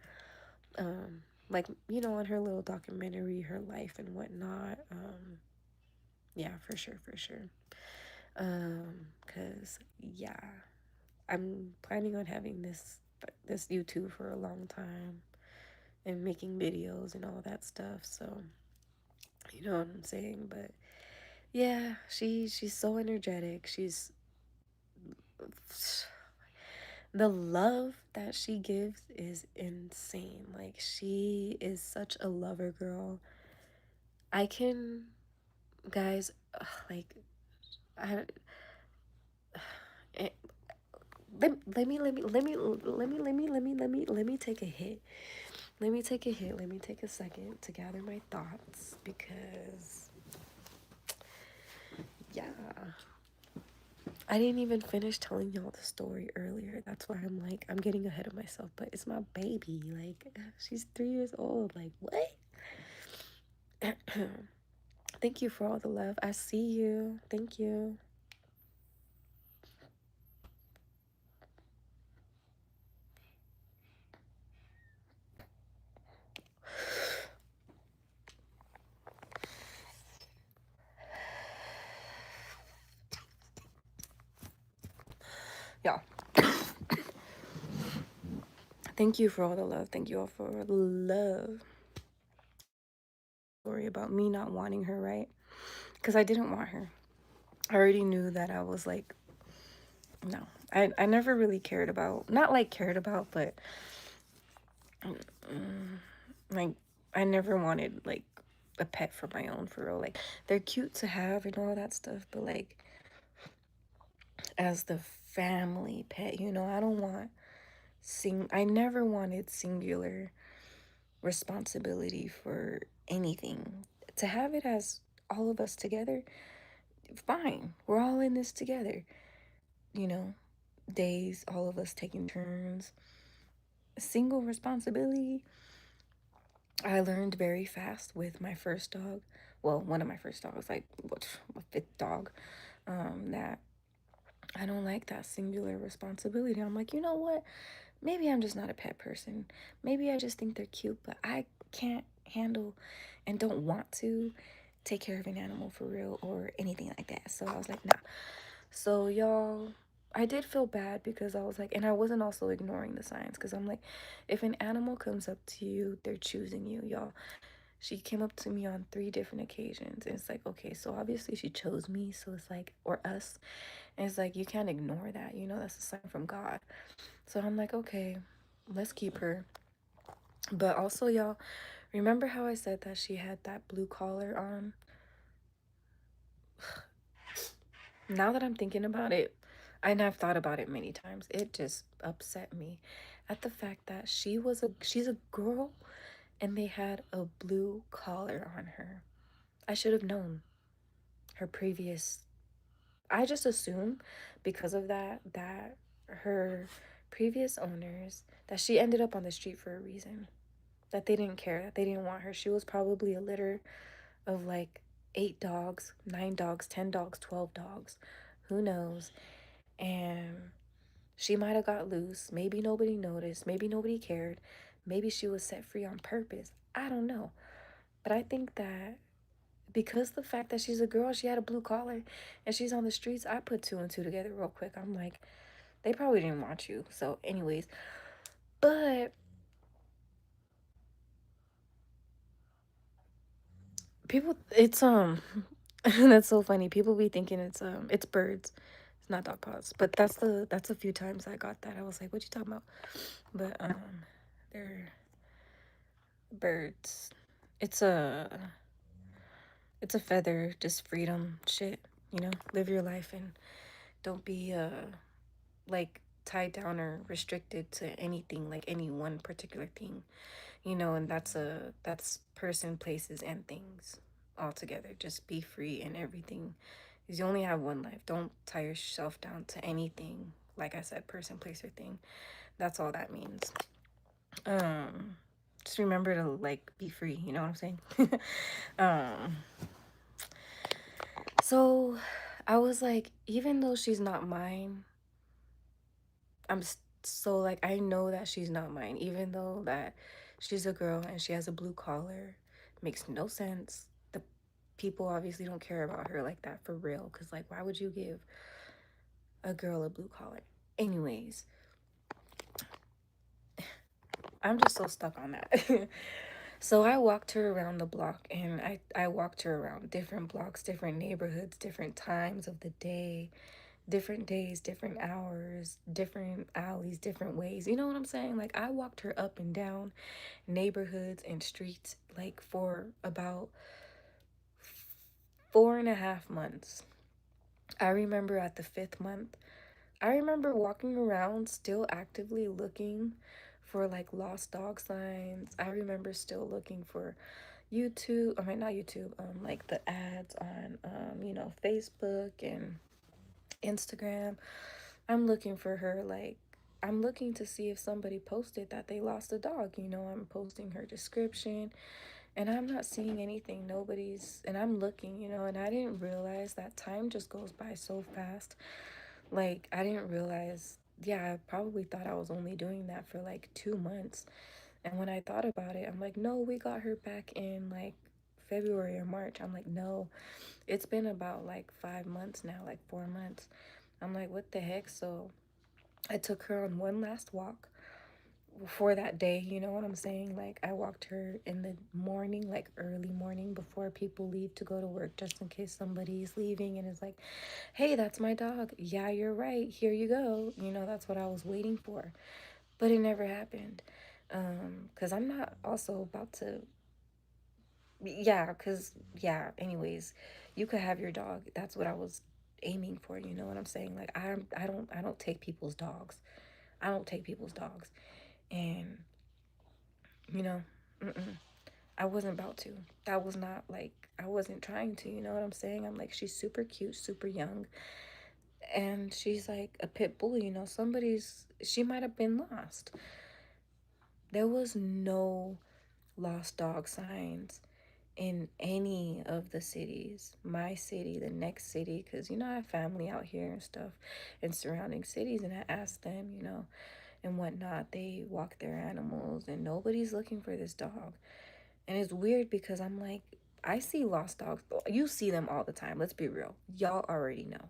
Like, you know, on her little documentary, her life and whatnot. Yeah, for sure, for sure. Cause yeah, I'm planning on having this YouTube for a long time and making videos and all that stuff. So You know what I'm saying? But yeah, she's so energetic. She's the love that she gives is insane. Like, she is such a lover girl. I can, guys, like, I, it, let me take a hit. Let me take a hit. Let me take a second to gather my thoughts because, yeah, I didn't even finish telling y'all the story earlier. That's why I'm like, I'm getting ahead of myself, but it's my baby. Like, she's 3 years old. Like, what? Thank you for all the love. I see you. Thank you. Yeah. Thank you for all the love. Thank you all for the love. Story about me not wanting her, right? Because I didn't want her. I already knew that I was like, no. I never really cared about, not like cared about, but like, I never wanted like a pet for my own, for real. Like, they're cute to have and all that stuff, but like, as the family pet, you know, I don't want I never wanted singular responsibility for anything. To have it as all of us together, fine. We're all in this together. You know, days, all of us taking turns. Single responsibility, I learned very fast with my first dog. Well, one of my first dogs, like what, my fifth dog, that I don't like that singular responsibility. I'm like, you know what? Maybe I'm just not a pet person. Maybe I just think they're cute, but I can't handle and don't want to take care of an animal for real or anything like that. So I was like, nah. So y'all, I did feel bad because I was like, and I wasn't also ignoring the signs because I'm like, if an animal comes up to you, they're choosing you, y'all. She came up to me on 3 different occasions. And it's like, okay, so obviously she chose me. So it's like, or us. And it's like, you can't ignore that. You know, that's a sign from God. So I'm like, okay, let's keep her. But also, y'all, remember how I said that she had that blue collar on? Now that I'm thinking about it, and I've thought about it many times, it just upset me at the fact that she's a girl and they had a blue collar on her. I should have known her previous, I just assume because of that her previous owners, that she ended up on the street for a reason, that they didn't care, that they didn't want her. She was probably a litter of like 8 dogs, 9 dogs, 10 dogs, 12 dogs, who knows. And she might have got loose. Maybe nobody noticed. Maybe nobody cared. Maybe she was set free on purpose. I don't know. But I think that because the fact that she's a girl, she had a blue collar, and she's on the streets, I put 2 and 2 together real quick. I'm like, they probably didn't want you. So, anyways, but people, it's that's so funny. People be thinking it's birds. It's not dog paws. But that's a few times I got that. I was like, what you talking about? But they're birds. It's a it's a feather, just freedom shit, you know? Live your life and don't be like tied down or restricted to anything, like any one particular thing, you know, and that's person, places, and things all together. Just be free in everything. Because you only have one life. Don't tie yourself down to anything. Like I said, person, place, or thing. That's all that means. Um, just remember to like be free. You know what I'm saying? um, so I was like, even though she's not mine, so like I know that she's not mine. Even though that she's a girl and she has a blue collar, makes no sense. The people obviously don't care about her like that for real. Cause like, why would you give a girl a blue collar? Anyways, I'm just so stuck on that. So I walked her around the block, and I walked her around different blocks, different neighborhoods, different times of the day, different days, different hours, different alleys, different ways. You know what I'm saying? Like, I walked her up and down neighborhoods and streets like for about 4.5 months. I remember at the fifth month, I remember walking around still actively looking for like lost dog signs. I remember still looking for YouTube, I mean not YouTube, like the ads on Facebook and Instagram. I'm looking for her, like I'm looking to see if somebody posted that they lost a dog. I'm posting her description and I'm not seeing anything. Nobody's, and I'm looking, and I didn't realize that time just goes by so fast. Like, I didn't realize, yeah, I probably thought I was only doing that for like 2 months. And when I thought about it, I'm like, no, we got her back in like February or March. I'm like, no, it's been about like 5 months now, like 4 months. I'm like, what the heck? So I took her on one last walk for that day, you know what I'm saying? Like, I walked her in the morning, like early morning before people leave to go to work, just in case somebody's leaving and is like, hey, that's my dog. Yeah, you're right. Here you go. That's what I was waiting for. But it never happened. Because I'm not also about to, yeah, because, yeah, anyways, you could have your dog. That's what I was aiming for, you know what I'm saying? Like, I don't take people's dogs. I don't take people's dogs. And, you know, mm-mm. I wasn't about to. That was not like, I wasn't trying to, you know what I'm saying? I'm like, she's super cute, super young, and she's like a pit bull, she might have been lost. There was no lost dog signs in any of the cities. My city, the next city, because, I have family out here and stuff in surrounding cities, and I asked them, and whatnot. They walk their animals, and nobody's looking for this dog. And it's weird because I'm like, I see lost dogs. You see them all the time. Let's be real. Y'all already know.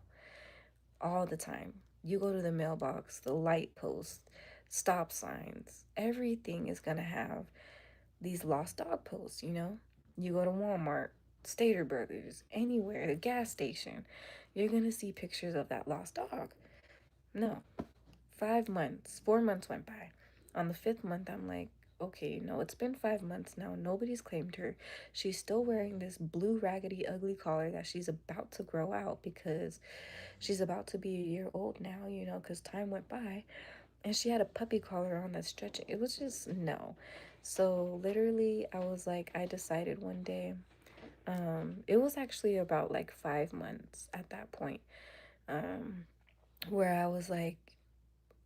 All the time. You go to the mailbox, the light post, stop signs. Everything is going to have these lost dog posts. You go to Walmart, Stater Brothers, anywhere, the gas station. You're going to see pictures of that lost dog. No. 5 months, 4 months went by. On the fifth month, I'm like, okay, no, it's been 5 months now. Nobody's claimed her. She's still wearing this blue, raggedy, ugly collar that she's about to grow out because she's about to be a year old now, because time went by. And she had a puppy collar on that's stretching. It was just, no. So literally, I was like, I decided one day, it was actually about like 5 months at that point, um, where I was like,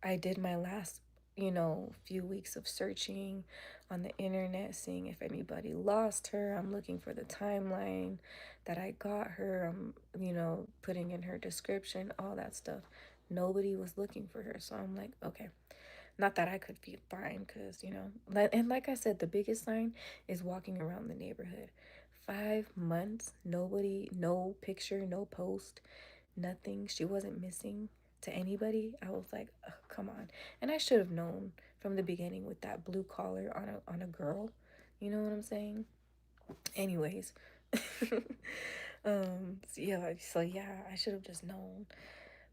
I did my last, few weeks of searching on the internet, seeing if anybody lost her. I'm looking for the timeline that I got her. I'm, putting in her description, all that stuff. Nobody was looking for her. So I'm like, okay. Not that I could be fine, because, and like I said, the biggest sign is walking around the neighborhood. 5 months, nobody, no picture, no post, nothing. She wasn't missing to anybody. I was like, ugh, come on. And I should have known from the beginning with that blue collar on a girl. You know what I'm saying? Anyways. So yeah, I should have just known.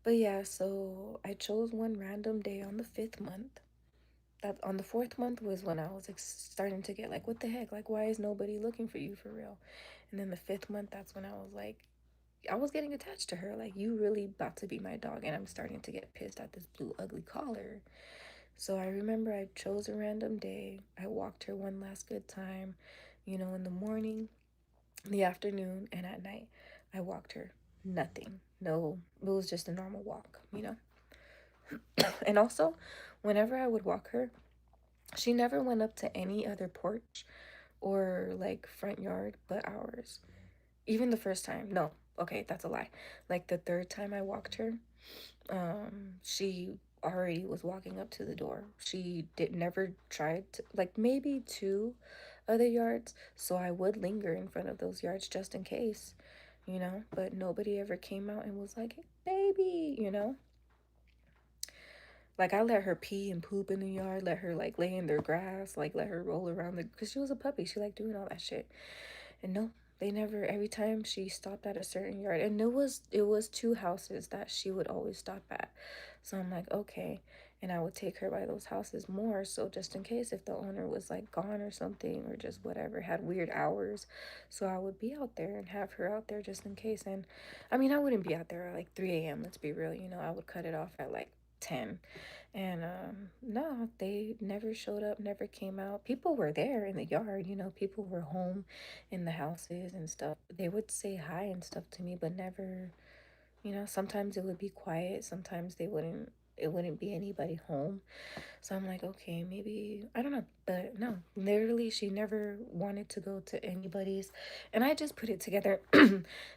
But yeah, so I chose one random day on the fifth month. That on the fourth month was when I was like starting to get like, what the heck? Like, why is nobody looking for you for real? And then the fifth month, that's when I was like, I was getting attached to her. Like, you really about to be my dog. And I'm starting to get pissed at this blue, ugly collar. So I remember I chose a random day. I walked her one last good time, in the morning, in the afternoon, and at night. I walked her. Nothing. No, it was just a normal walk. And also, whenever I would walk her, she never went up to any other porch or like front yard but ours. Even the first time. No, okay, that's a lie. Like the third time I walked her, she already was walking up to the door. She did never tried to, like, maybe two other yards, so I would linger in front of those yards just in case, but nobody ever came out and was like, hey, baby. Like, I let her pee and poop in the yard, let her, like, lay in their grass, like, let her roll around the, because she was a puppy. She liked doing all that shit. And no, they never, every time she stopped at a certain yard, and it was two houses that she would always stop at. So I'm like, okay. And I would take her by those houses more, so just in case if the owner was like gone or something, or just whatever, had weird hours. So I would be out there and have her out there just in case. And I mean, I wouldn't be out there at like 3 a.m., let's be real, I would cut it off at like 10. And no, they never showed up, never came out. People were there in the yard, people were home in the houses and stuff. They would say hi and stuff to me, but never, sometimes it would be quiet, sometimes it wouldn't be anybody home. So I'm like, okay, maybe, I don't know. But no, literally, she never wanted to go to anybody's. And I just put it together.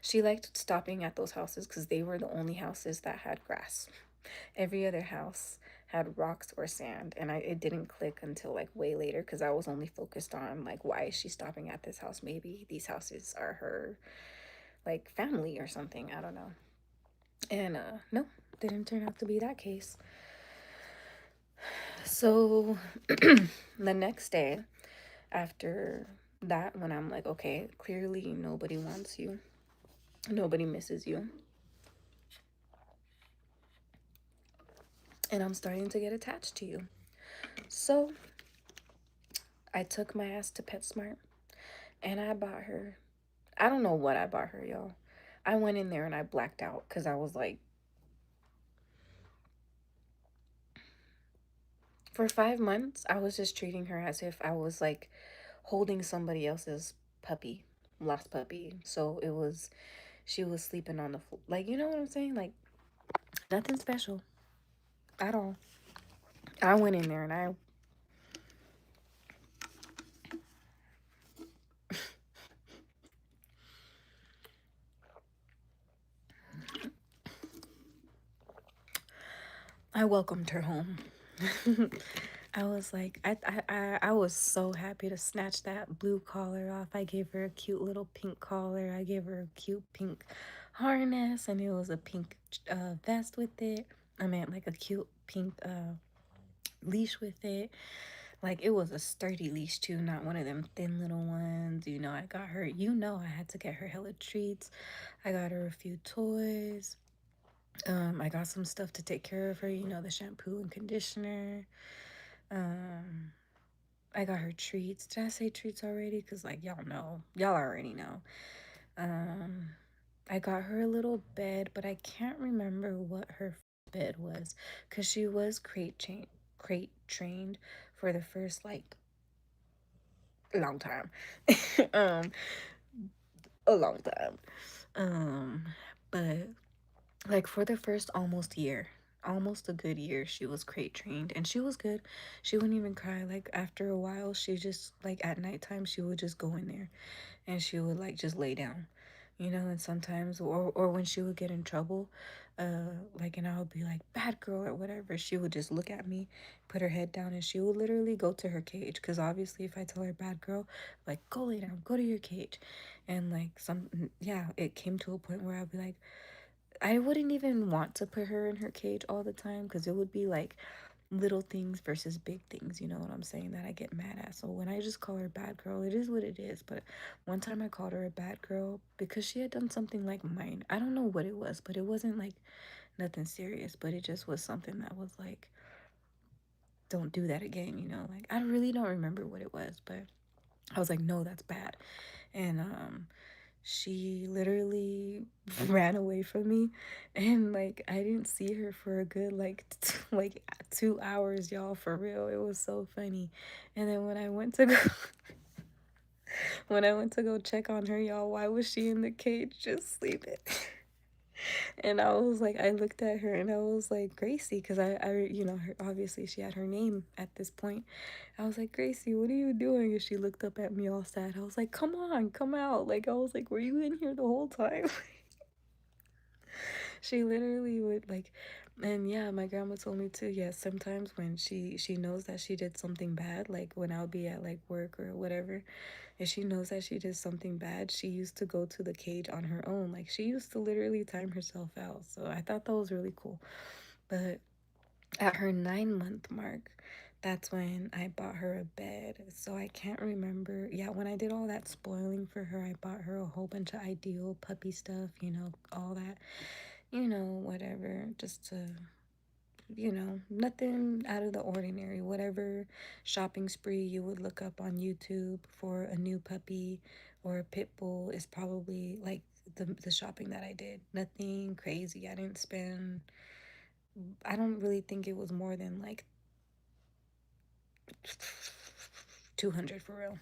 She liked stopping at those houses because they were the only houses that had grass. Every other house had rocks or sand, and it didn't click until like way later because I was only focused on like, why is she stopping at this house? Maybe these houses are her like family or something. I don't know. And no, didn't turn out to be that case. So the next day after that, when I'm like, okay, clearly nobody wants you, nobody misses you, and I'm starting to get attached to you. So I took my ass to PetSmart and I bought her, I don't know what I bought her, y'all. I went in there and I blacked out because I was like, for 5 months, I was just treating her as if I was like holding somebody else's puppy, lost puppy. So she was sleeping on the floor. Like, you know what I'm saying? Like, nothing special at all. I went in there and I welcomed her home. I was like, I was so happy to snatch that blue collar off. I gave her a cute little pink collar. I gave her a cute pink harness, and it was a pink vest with it. I meant like a cute pink leash with it. Like, it was a sturdy leash too, not one of them thin little ones. I got her, I had to get her hella treats. I got her a few toys. I got some stuff to take care of her, the shampoo and conditioner. Um, I got her treats. Did I say treats already? Because, like, y'all know. Y'all already know. Um, I got her a little bed, but I can't remember what her bed was. Because she was crate trained for the first, like, long time. um, a long time. Um, but like for the first almost year, almost a good year, she was crate trained and she was good. She wouldn't even cry. Like after a while, she just like at nighttime she would just go in there and she would like just lay down, and sometimes or when she would get in trouble, like, and I would be like, bad girl or whatever, she would just look at me, put her head down, and she would literally go to her cage, because obviously if I tell her bad girl, like, go lay down, go to your cage. And like yeah, it came to a point where I'd be like, I wouldn't even want to put her in her cage all the time because it would be like little things versus big things, you know what I'm saying, that I get mad at. So when I just call her bad girl, it is what it is. But one time I called her a bad girl because she had done something like mine. I don't know what it was, but it wasn't like nothing serious, but it just was something that was like, don't do that again, like I really don't remember what it was, but I was like, no, that's bad. And she literally ran away from me, and like I didn't see her for a good like like 2 hours, y'all, for real. It was so funny. And then when I went to go when I went to go check on her, y'all, why was she in the cage just sleeping? And I was like, I looked at her and I was like, Gracie, because obviously she had her name at this point. I was like, Gracie, what are you doing? And she looked up at me all sad. I was like, come on, come out. Like, I was like, were you in here the whole time? She literally would like, and yeah, my grandma told me too. Yeah, sometimes when she knows that she did something bad, like when I'll be at like work or whatever, and she knows that she did something bad, she used to go to the cage on her own. Like she used to literally time herself out. So I thought that was really cool. But At her 9-month mark, that's when I bought her a bed. So I can't remember. Yeah, when I did all that spoiling for her, I bought her a whole bunch of ideal puppy stuff, all that, whatever, just to, nothing out of the ordinary. Whatever shopping spree you would look up on YouTube for a new puppy or a pit bull is probably like the shopping that I did. Nothing crazy. I don't really think it was more than like 200 for real.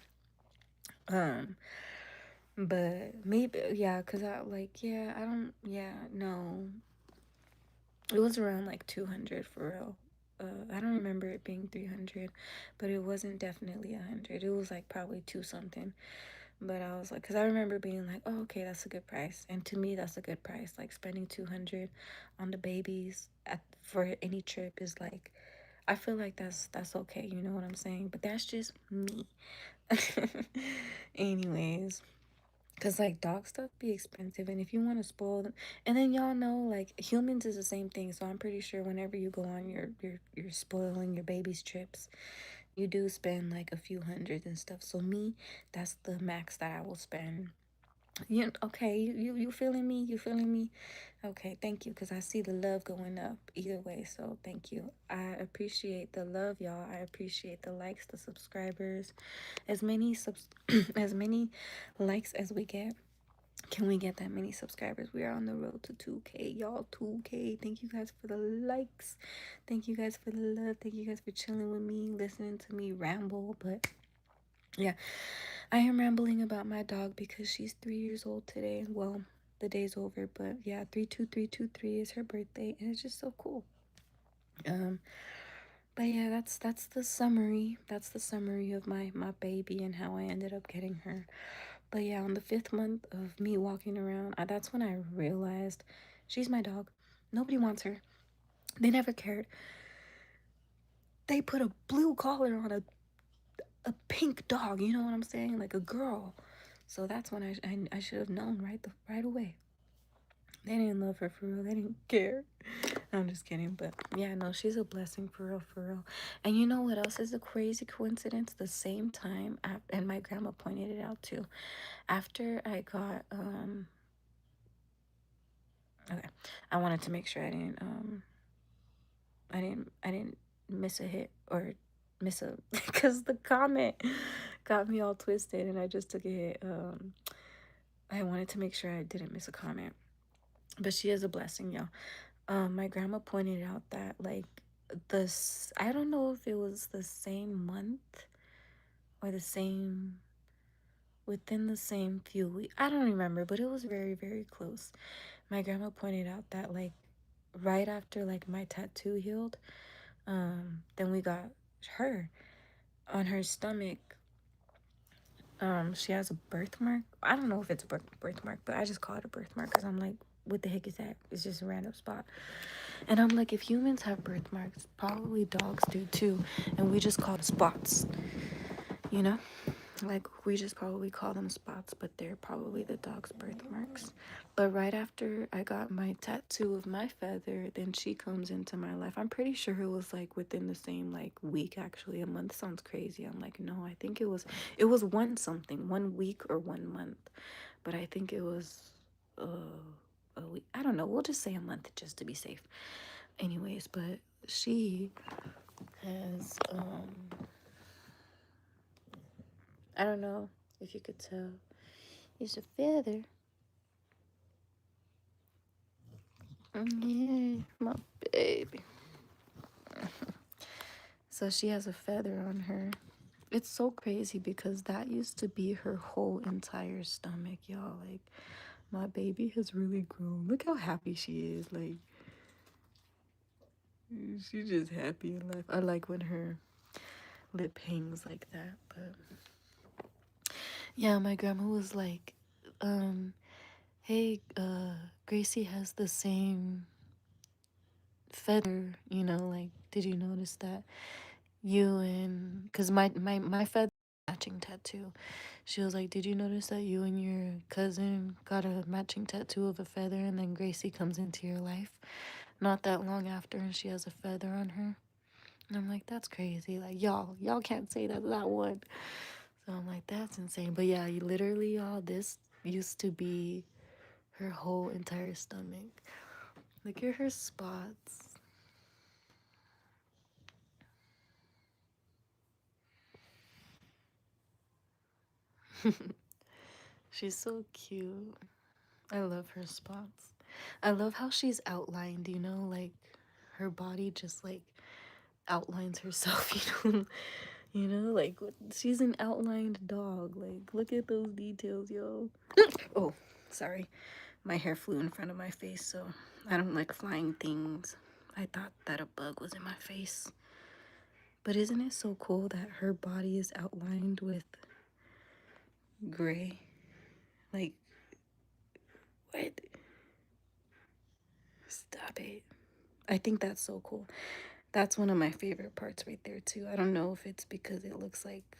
Um, but maybe, yeah, cause I like, yeah, I don't, yeah, no, it was around like 200 for real. I don't remember it being 300, but it wasn't definitely 100. It was like probably two something. But I was like, cause I remember being like, oh, okay, that's a good price, and to me, that's a good price. Like spending 200 on the babies for any trip is like, I feel like that's okay. You know what I'm saying? But that's just me. Anyways, because like dog stuff be expensive, and if you want to spoil them, and then y'all know like humans is the same thing. So I'm pretty sure whenever you go on your spoiling your baby's trips, you do spend like a few hundreds and stuff. So me, that's the max that I will spend. Okay, you feeling me? You feeling me? Okay, thank you, because I see the love going up either way. So thank you. I appreciate the love, y'all. I appreciate the likes, the subscribers. As many as many likes as we get. Can we get that many subscribers? We are on the road to 2K, y'all. 2K. Thank you guys for the likes. Thank you guys for the love. Thank you guys for chilling with me, listening to me ramble. But yeah, I am rambling about my dog because she's 3 years old today. Well, the day's over, but yeah, 32323 is her birthday, and it's just so cool. Um, but yeah, that's the summary. That's the summary of my baby and how I ended up getting her. But yeah, on the 5th month of me walking around, that's when I realized she's my dog. Nobody wants her. They never cared. They put a blue collar on a pink dog. You know what I'm saying? Like a girl. So that's when I should have known right away. They didn't love her for real. They didn't care. I'm just kidding, but yeah, no, she's a blessing for real, for real. And you know what else is a crazy coincidence? The same time, and my grandma pointed it out too. After I got okay, I wanted to make sure I didn't miss a hit or miss a because the comment got me all twisted and I just took a hit. I wanted to make sure I didn't miss a comment, but she is a blessing, y'all. My grandma pointed out that like this, I don't know if it was the same month or the same within the same few weeks. I don't remember, but it was very, very close. My grandma pointed out that like right after like my tattoo healed, then we got her on her stomach. She has a birthmark. I don't know if it's a birthmark, but I just call it a birthmark because I'm like, what the heck is that? It's just a random spot. And I'm like, if humans have birthmarks, probably dogs do too. And we just call it spots, you know? Like, we just probably call them spots, but they're probably the dog's birthmarks. But right after I got my tattoo of my feather, then she comes into my life. I'm pretty sure it was like within the same like week, actually. A month sounds crazy. I'm like, no, I think it was 1 week or 1 month. But I think it was a week. I don't know. We'll just say a month just to be safe. Anyways, but she has I don't know if you could tell. It's a feather. Yeah, my baby. So she has a feather on her. It's so crazy because that used to be her whole entire stomach, y'all. Like, my baby has really grown. Look how happy she is. Like, she's just happy in life. I like when her lip hangs like that. But yeah, my grandma was like, hey, Gracie has the same feather, like, did you notice that? You and, because my feather matching tattoo. She was like, did you notice that you and your cousin got a matching tattoo of a feather and then Gracie comes into your life? not that long after, and she has a feather on her. And I'm like, that's crazy. Like, y'all can't say that one. So I'm like, that's insane. But yeah, you literally, y'all, this used to be her whole entire stomach. Look at her spots. She's so cute. I love her spots. I love how she's outlined, you know, like her body just like outlines herself, you know. You know, like she's an outlined dog. Like, look at those details, yo. Oh, sorry. My hair flew in front of my face, so I don't like flying things. I thought that a bug was in my face. But isn't it so cool that her body is outlined with gray? Like, what? Stop it. I think that's so cool. That's one of my favorite parts right there, too. I don't know if it's because it looks like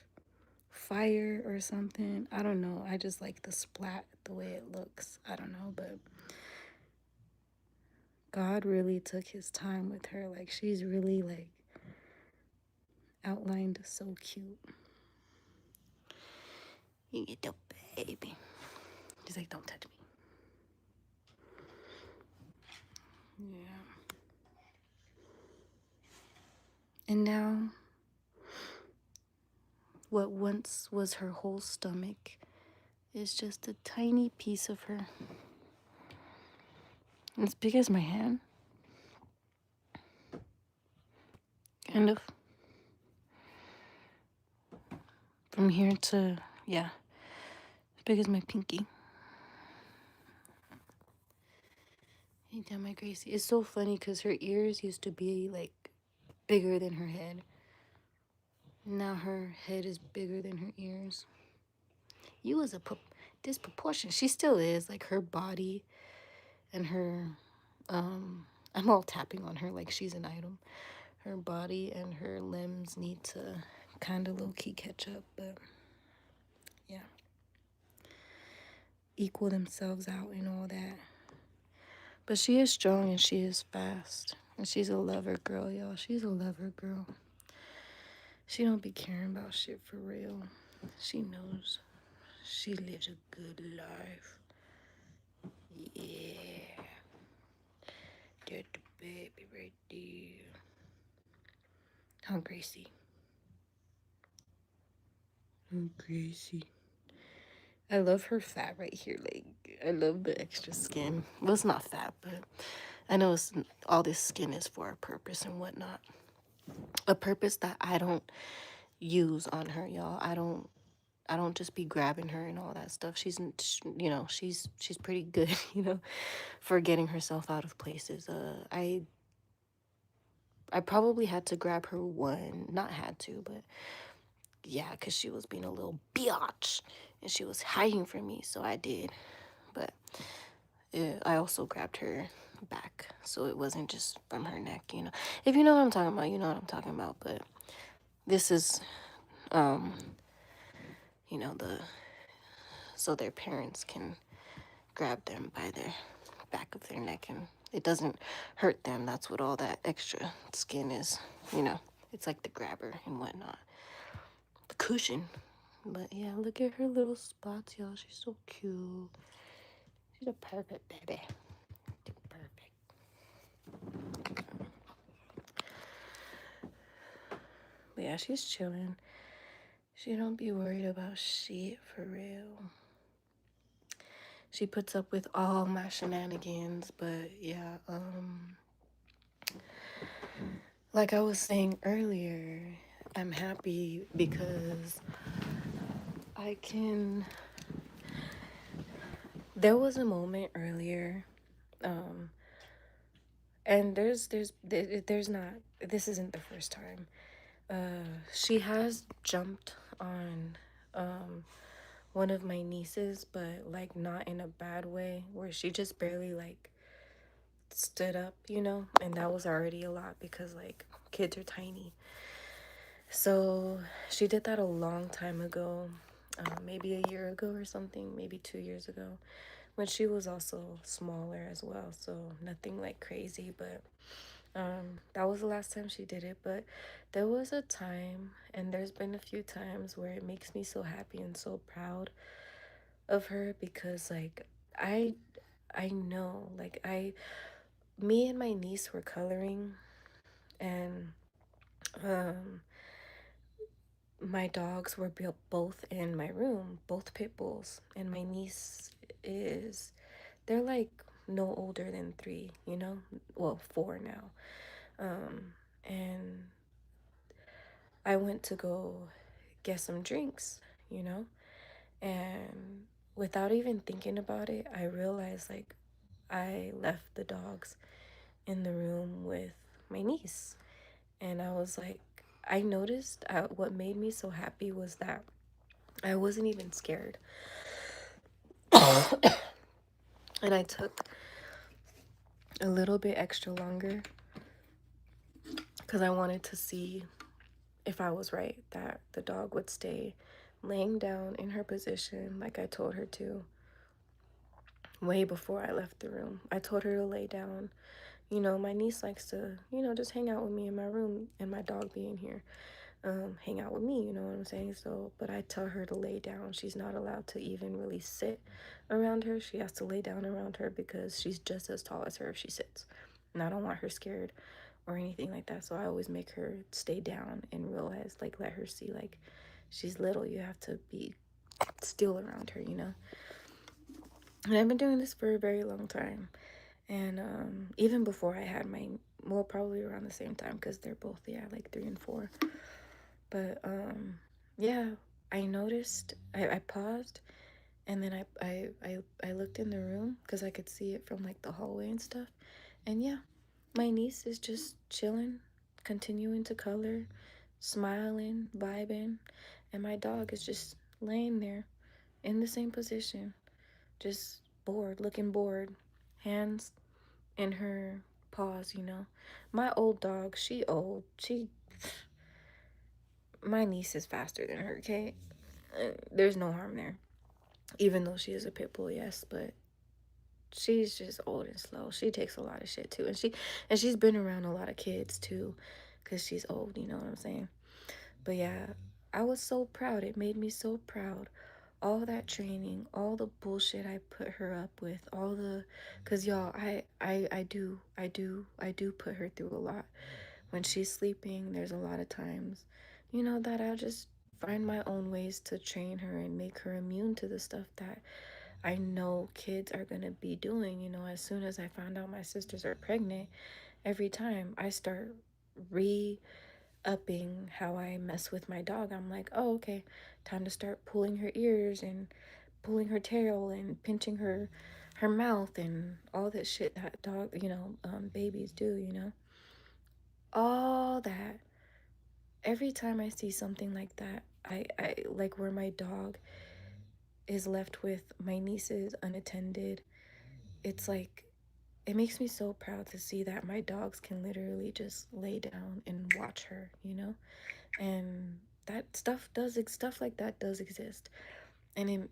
fire or something. I don't know. I just like the splat, the way it looks. I don't know, but God really took his time with her. Like, she's really, like, outlined so cute. You get the baby. She's like, don't touch me. Yeah. And now, what once was her whole stomach is just a tiny piece of her. As big as my hand. Kind of. From here to, yeah, as big as my pinky. Hey, damn, my Gracie. It's so funny because her ears used to be, like, bigger than her head. Now her head is bigger than her ears. You was a disproportion. She still is. Like, her body and her, I'm all tapping on her like she's an item. Her body and her limbs need to kind of low-key catch up, but yeah. Equal themselves out and all that. But she is strong and she is fast. And she's a lover girl, y'all. She's a lover girl. She don't be caring about shit for real. She knows she lives a good life. Yeah. There's the baby right there. Oh, Gracie. Oh, Gracie. I love her fat right here. Like, I love the extra skin. Well, it's not fat, but I know all this skin is for a purpose and whatnot. A purpose that I don't use on her, y'all. I don't just be grabbing her and all that stuff. She's, you know, she's pretty good, you know, for getting herself out of places. I probably had to grab her not had to, but yeah, because she was being a little biatch and she was hiding from me, so I did. But I also grabbed her back, so it wasn't just from her neck, you know. If you know what I'm talking about, you know what I'm talking about. But this is, you know, so their parents can grab them by their back of their neck and it doesn't hurt them. That's what all that extra skin is, you know. It's like the grabber and whatnot. The cushion. But yeah, look at her little spots, y'all. She's so cute. She's a perfect baby. Perfect. But yeah, she's chilling. She don't be worried about shit for real. She puts up with all my shenanigans, but yeah, like I was saying earlier, I'm happy because there was a moment earlier, and there's not, this isn't the first time. She has jumped on, one of my nieces, but like not in a bad way, where she just barely like stood up, you know, and that was already a lot because like kids are tiny. So she did that a long time ago, maybe a year ago or something, maybe 2 years ago, But she was also smaller as well, so nothing like crazy. But that was the last time she did it. But there was a time, and there's been a few times where it makes me so happy and so proud of her because like I I know like I me and my niece were coloring, and um my dogs were built both in my room, both pit bulls, and my niece is they're like no older than 3, you know? Well, 4 now. And I went to go get some drinks, you know? And without even thinking about it, I realized like I left the dogs in the room with my niece. And I was like, I noticed what made me so happy was that I wasn't even scared. And I took a little bit extra longer because I wanted to see if I was right, that the dog would stay laying down in her position like I told her to way before I left the room. I told her to lay down. You know, my niece likes to, just hang out with me in my room and my dog being here. Hang out with me, you know what I'm saying? So, but I tell her to lay down. She's not allowed to even really sit around her. She has to lay down around her because she's just as tall as her if she sits. And I don't want her scared or anything like that. So I always make her stay down and realize, like, let her see, like, she's little. You have to be still around her, you know? And I've been doing this for a very long time. And even before I had my, well, probably around the same time because they're both, yeah, like 3 and 4. But yeah, I noticed, I paused, and then I looked in the room because I could see it from like the hallway and stuff. And yeah, my niece is just chilling, continuing to color, smiling, vibing, and my dog is just laying there in the same position, just bored, looking bored, hands in her paws, you know. My old dog, she old. My niece is faster than her, okay? There's no harm there. Even though she is a pit bull, yes, but she's just old and slow. She takes a lot of shit too. And she's been around a lot of kids too, cuz she's old, you know what I'm saying? But yeah, I was so proud. It made me so proud. All that training, all the bullshit I put her up with, all the cuz y'all, I do put her through a lot. When she's sleeping, there's a lot of times, that I just find my own ways to train her and make her immune to the stuff that I know kids are going to be doing. As soon as I found out my sisters are pregnant, every time I start re upping how I mess with my dog. I'm like, oh, okay, time to start pulling her ears and pulling her tail and pinching her mouth and all that shit that dog, babies do, all that. Every time I see something like that, I like where my dog is left with my nieces unattended. It's like it makes me so proud to see that my dogs can literally just lay down and watch her, and that stuff like that does exist. And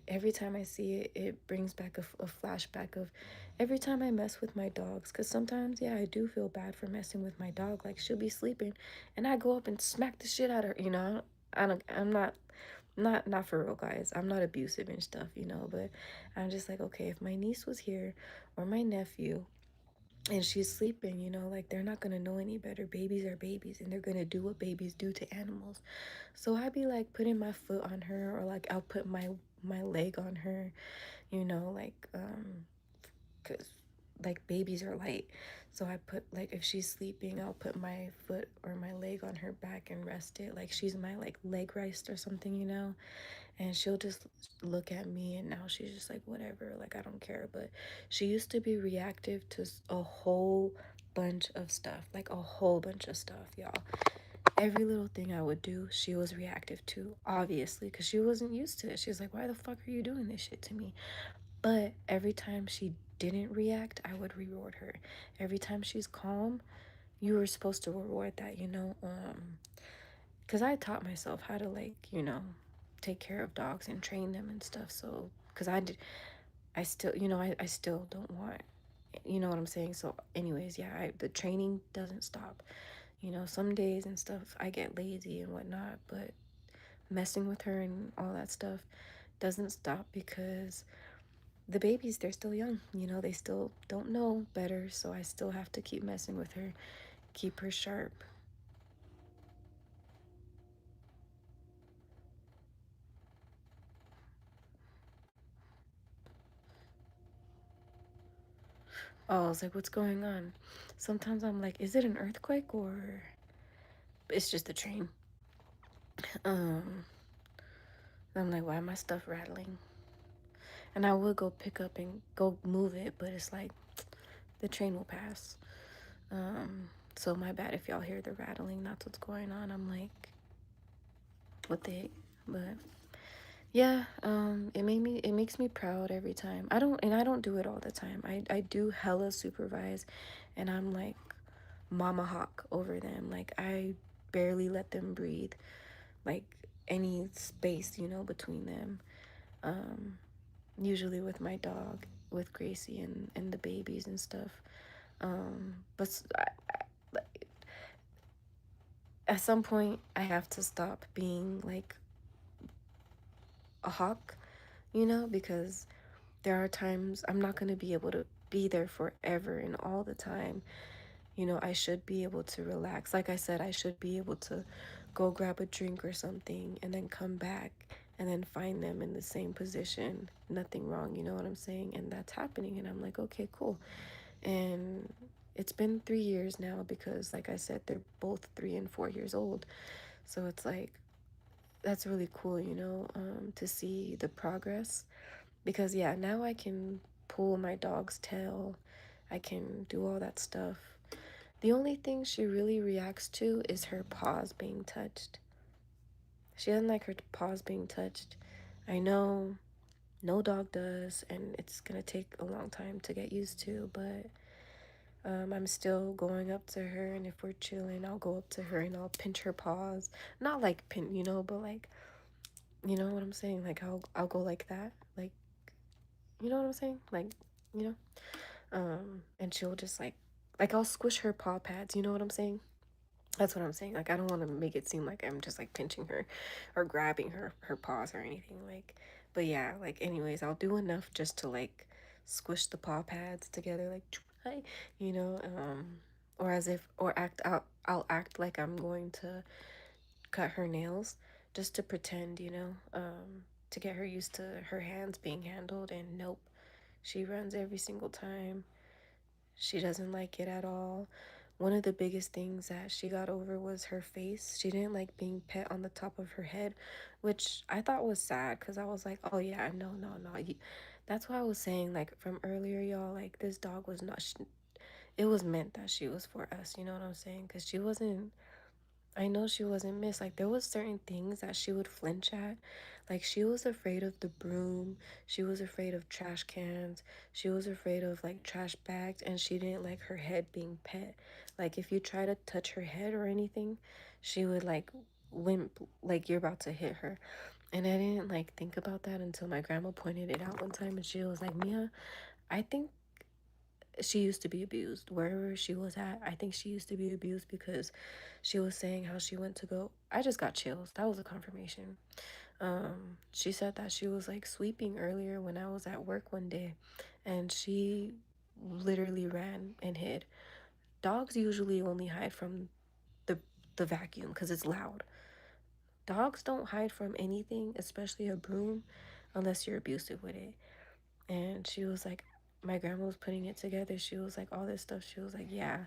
every time I see it, it brings back a flashback of every time I mess with my dogs. Because sometimes, yeah, I do feel bad for messing with my dog. Like, she'll be sleeping, and I go up and smack the shit out of her. I'm not for real, guys. I'm not abusive and stuff, but I'm just like, okay, if my niece was here or my nephew and she's sleeping, like, they're not gonna know any better. Babies are babies, and they're gonna do what babies do to animals. So I'd be like putting my foot on her, or like I'll put my leg on her, like cuz like babies are light. So I put, like, if she's sleeping, I'll put my foot or my leg on her back and rest it like she's my like leg rest or something, and she'll just look at me, and now she's just like, whatever, like, I don't care. But she used to be reactive to a whole bunch of stuff, like a whole bunch of stuff, y'all. Every little thing I would do, she was reactive to, obviously, because she wasn't used to it. She was like, why the fuck are you doing this shit to me? But every time she didn't react, I would reward her. Every time she's calm, you were supposed to reward that, because I taught myself how to, like, take care of dogs and train them and stuff. So because I still, you know, I still don't want, you know what I'm saying? So anyways, yeah, the training doesn't stop. You know, some days and stuff I get lazy and whatnot, but messing with her and all that stuff doesn't stop because the babies, they're still young. You know, they still don't know better, so I still have to keep messing with her, keep her sharp. Oh, I was like, what's going on? Sometimes I'm like, is it an earthquake or it's just a train? Um, I'm like, why am my stuff rattling? And I would go pick up and go move it, but it's like the train will pass. So my bad if y'all hear the rattling. That's what's going on. I'm like, what the heck? But yeah, it makes me proud every time. I don't do it all the time. I do hella supervise, and I'm like mama hawk over them. Like I barely let them breathe, like any space, you know, between them. Um, Usually with my dog, with Gracie and the babies and stuff. But at some point, I have to stop being like a hawk, you know, because there are times I'm not going to be able to be there forever and all the time. You know, I should be able to relax. Like I said, I should be able to go grab a drink or something and then come back and then find them in the same position. Nothing wrong, you know what I'm saying? And that's happening. And I'm like, okay, cool. And it's been 3 years now because, like I said, they're both 3 and 4 years old. So it's like, that's really cool, you know, to see the progress. Because, yeah, now I can pull my dog's tail, I can do all that stuff. The only thing she really reacts to is her paws being touched. She doesn't like her paws being touched. I know no dog does, and it's gonna take a long time to get used to, but I'm still going up to her, and if we're chilling, I'll go up to her and I'll pinch her paws. Not like pin, you know, but like, you know what I'm saying? Like I'll go like that, like, you know what I'm saying? Like, you know, and she'll just like I'll squish her paw pads. You know what I'm saying? That's what I'm saying. Like I don't want to make it seem like I'm just like pinching her or grabbing her paws or anything. Like, but yeah, like anyways, I'll do enough just to like squish the paw pads together, like hi, you know, or as if or act out. I'll act like I'm going to cut her nails just to pretend, you know, to get her used to her hands being handled. And nope, she runs every single time. She doesn't like it at all. One of the biggest things that she got over was her face. She didn't like being pet on the top of her head, which I thought was sad because I was like, oh yeah, no, no, no. That's why I was saying, like, from earlier, y'all, like, this dog was not, it was meant that she was for us, you know what I'm saying? Because she wasn't, I know she wasn't missed. Like there was certain things that she would flinch at. Like she was afraid of the broom. She was afraid of trash cans. She was afraid of like trash bags, and she didn't like her head being pet. Like if you try to touch her head or anything, she would like limp like you're about to hit her. And I didn't like think about that until my grandma pointed it out one time, and she was like, "Mia, I think she used to be abused wherever she was at. I think she used to be abused because she was saying how she went to go. I just got chills. That was a confirmation. She said that she was like sweeping earlier when I was at work one day, and she literally ran and hid. Dogs usually only hide from the the vacuum because it's loud. Dogs don't hide from anything, especially a broom, unless you're abusive with it. And she was like, my grandma was putting it together. She was like, all this stuff. She was like, yeah,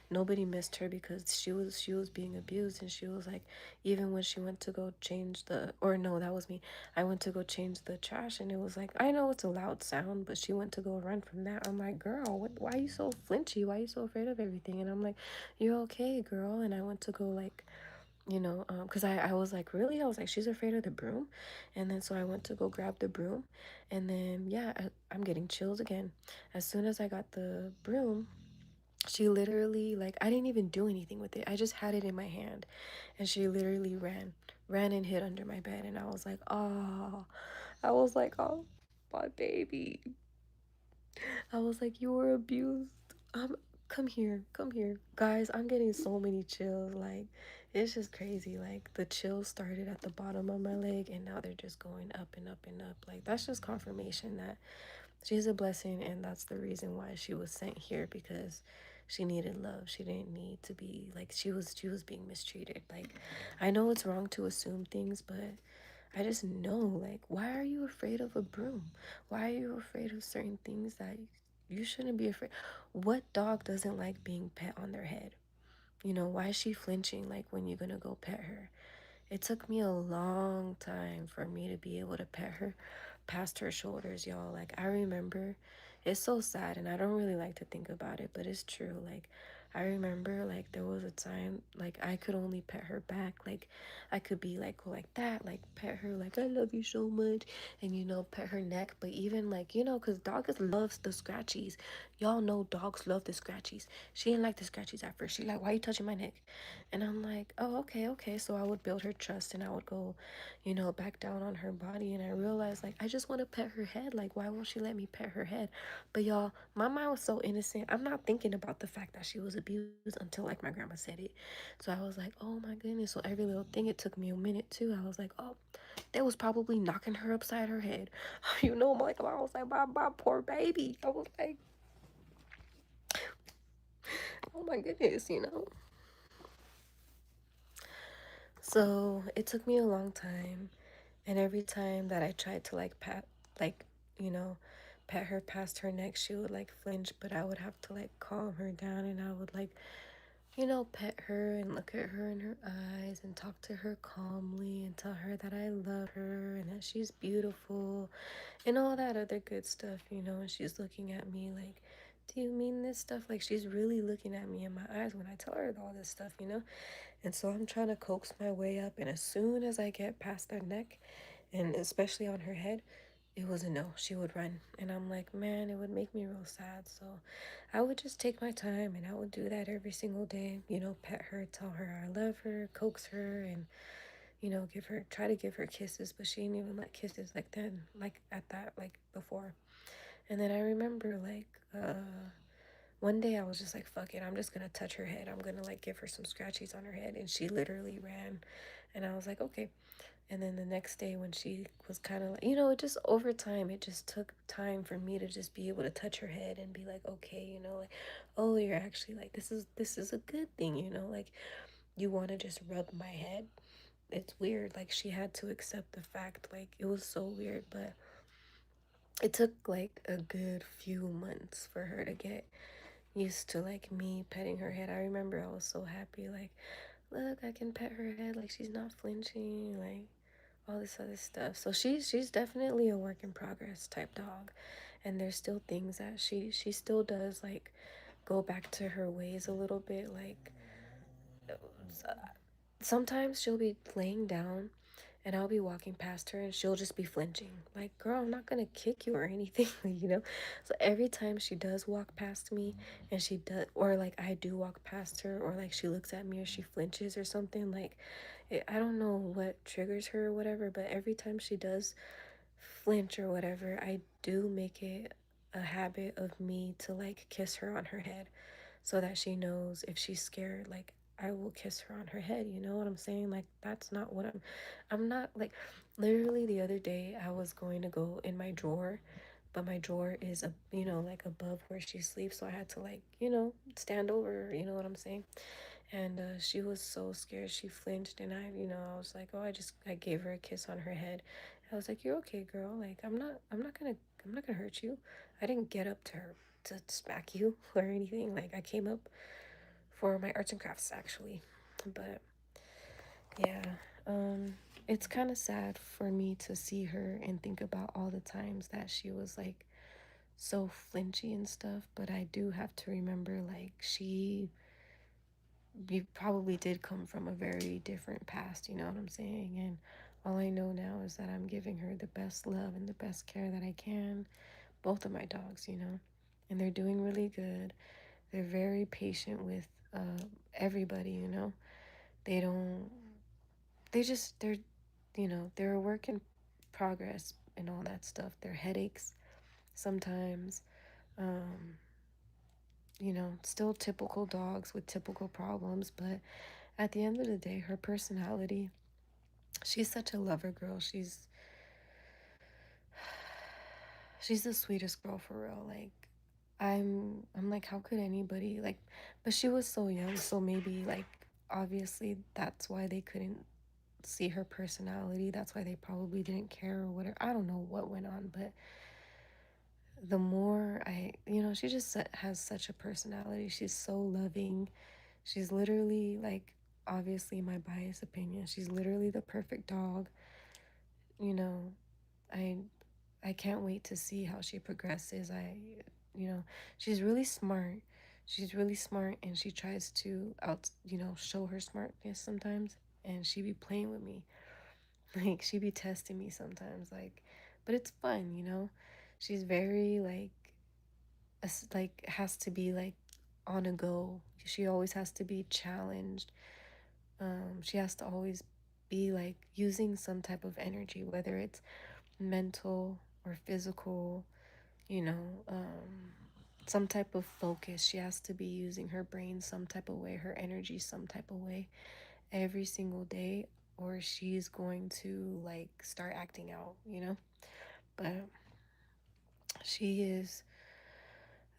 nobody missed her because she was being abused. And she was like, even when she went to go change the, or no, that was me, I went to go change the trash, and it was like, I know it's a loud sound, but she went to go run from that. I'm like, girl, why are you so flinchy? Why are you so afraid of everything? And I'm like, you're okay, girl. And I went to go like, you know, because I was like, really? I was like, she's afraid of the broom. And then so I went to go grab the broom. And then, yeah, I'm getting chills again. As soon as I got the broom, she literally, like, I didn't even do anything with it. I just had it in my hand. And she literally ran and hid under my bed. And I was like, oh, my baby. I was like, you were abused. Come here, come here. Guys, I'm getting so many chills. Like, it's just crazy. Like, the chills started at the bottom of my leg and now they're just going up and up and up. Like, that's just confirmation that she's a blessing and that's the reason why she was sent here because she needed love. She didn't need to be like she was being mistreated. Like, I know it's wrong to assume things, but I just know, like, why are you afraid of a broom? Why are you afraid of certain things that you shouldn't be afraid? What dog doesn't like being pet on their head? You know, why is she flinching like when you're gonna go pet her? It took me a long time for me to be able to pet her past her shoulders, y'all. Like, I remember, it's so sad, and I don't really like to think about it, but it's true. Like, I remember, like, there was a time, like, I could only pet her back. Like, I could be, like, go like that, like, pet her, like, I love you so much, and, you know, pet her neck. But even, like, you know, because dogs loves the scratchies. Y'all know dogs love the scratchies. She didn't like the scratchies at first. She like, why are you touching my neck? And I'm like, oh, okay, okay. So I would build her trust and I would go, you know, back down on her body. And I realized, like, I just want to pet her head. Like, why won't she let me pet her head? But y'all, my mind was so innocent. I'm not thinking about the fact that she was abused until, like, my grandma said it. So I was like, oh my goodness. So every little thing, it took me a minute too. I was like, oh, they was probably knocking her upside her head. You know, like, I was like, my poor baby. I was like, oh my goodness, you know. So it took me a long time. And every time that I tried to like pat, like, you know, pat her past her neck, she would like flinch, but I would have to like calm her down and I would like, you know, pet her and look at her in her eyes and talk to her calmly and tell her that I love her and that she's beautiful and all that other good stuff, you know. And she's looking at me like, do you mean this stuff? Like, she's really looking at me in my eyes when I tell her all this stuff, you know. And so I'm trying to coax my way up, and as soon as I get past their neck, and especially on her head, it was a no. She would run. And I'm like, man, it would make me real sad. So I would just take my time and I would do that every single day. You know, pet her, tell her I love her, coax her, and, you know, try to give her kisses. But she didn't even like kisses like then, like at that, like before. And then I remember, like, one day I was just like, fuck it, I'm just gonna touch her head. I'm gonna like give her some scratchies on her head. And she literally ran. And I was like, okay. And then the next day when she was kind of like, you know, it just over time, it just took time for me to just be able to touch her head and be like, okay, you know, like, oh, you're actually like, this is a good thing, you know, like, you want to just rub my head. It's weird. Like, she had to accept the fact, like, it was so weird, but it took like a good few months for her to get used to like me petting her head. I remember I was so happy, like, look, I can pet her head, like she's not flinching, like all this other stuff. So she's definitely a work in progress type dog. And there's still things that she still does like go back to her ways a little bit. Like, sometimes she'll be laying down and I'll be walking past her and she'll just be flinching. Like, girl, I'm not gonna kick you or anything, you know? So every time she does walk past me and she does, or like I do walk past her, or like she looks at me or she flinches or something, like, I don't know what triggers her or whatever, but every time she does flinch or whatever, I do make it a habit of me to like kiss her on her head so that she knows if she's scared, like, I will kiss her on her head. You know what I'm saying? Like, that's not what I'm not like, literally the other day I was going to go in my drawer, but my drawer is a, you know, like above where she sleeps, so I had to like, you know, stand over, you know what I'm saying? And she was so scared, she flinched, and I, you know, I was like, oh, I gave her a kiss on her head. I was like, you're okay, girl. Like, I'm not gonna hurt you. I didn't get up to her to smack you or anything. Like, I came up for my arts and crafts actually. But yeah, it's kind of sad for me to see her and think about all the times that she was like so flinchy and stuff. But I do have to remember, like, you probably did come from a very different past, you know what I'm saying? And all I know now is that I'm giving her the best love and the best care that I can. Both of my dogs, you know, and they're doing really good. They're very patient with everybody, you know. They don't, they're, you know, they're a work in progress and all that stuff. They're headaches sometimes. Um, you know, still typical dogs with typical problems, but at the end of the day, her personality, she's such a lover girl. She's the sweetest girl for real. Like I'm like, how could anybody like, but she was so young, so maybe like obviously that's why they couldn't see her personality. That's why they probably didn't care or whatever. I don't know what went on, but the more you know, she just has such a personality. She's so loving. She's literally like, obviously my biased opinion, she's literally the perfect dog. You know, I I can't wait to see how she progresses. You know, she's really smart. She's really smart and she tries to you know, show her smartness sometimes. And she be playing with me. Like, she be testing me sometimes. Like, but it's fun, you know? She's very, like, has to be, like, on a go. She always has to be challenged. She has to always be, like, using some type of energy, whether it's mental or physical, you know, some type of focus. She has to be using her brain some type of way, her energy some type of way every single day, or she's going to like start acting out, you know? But she is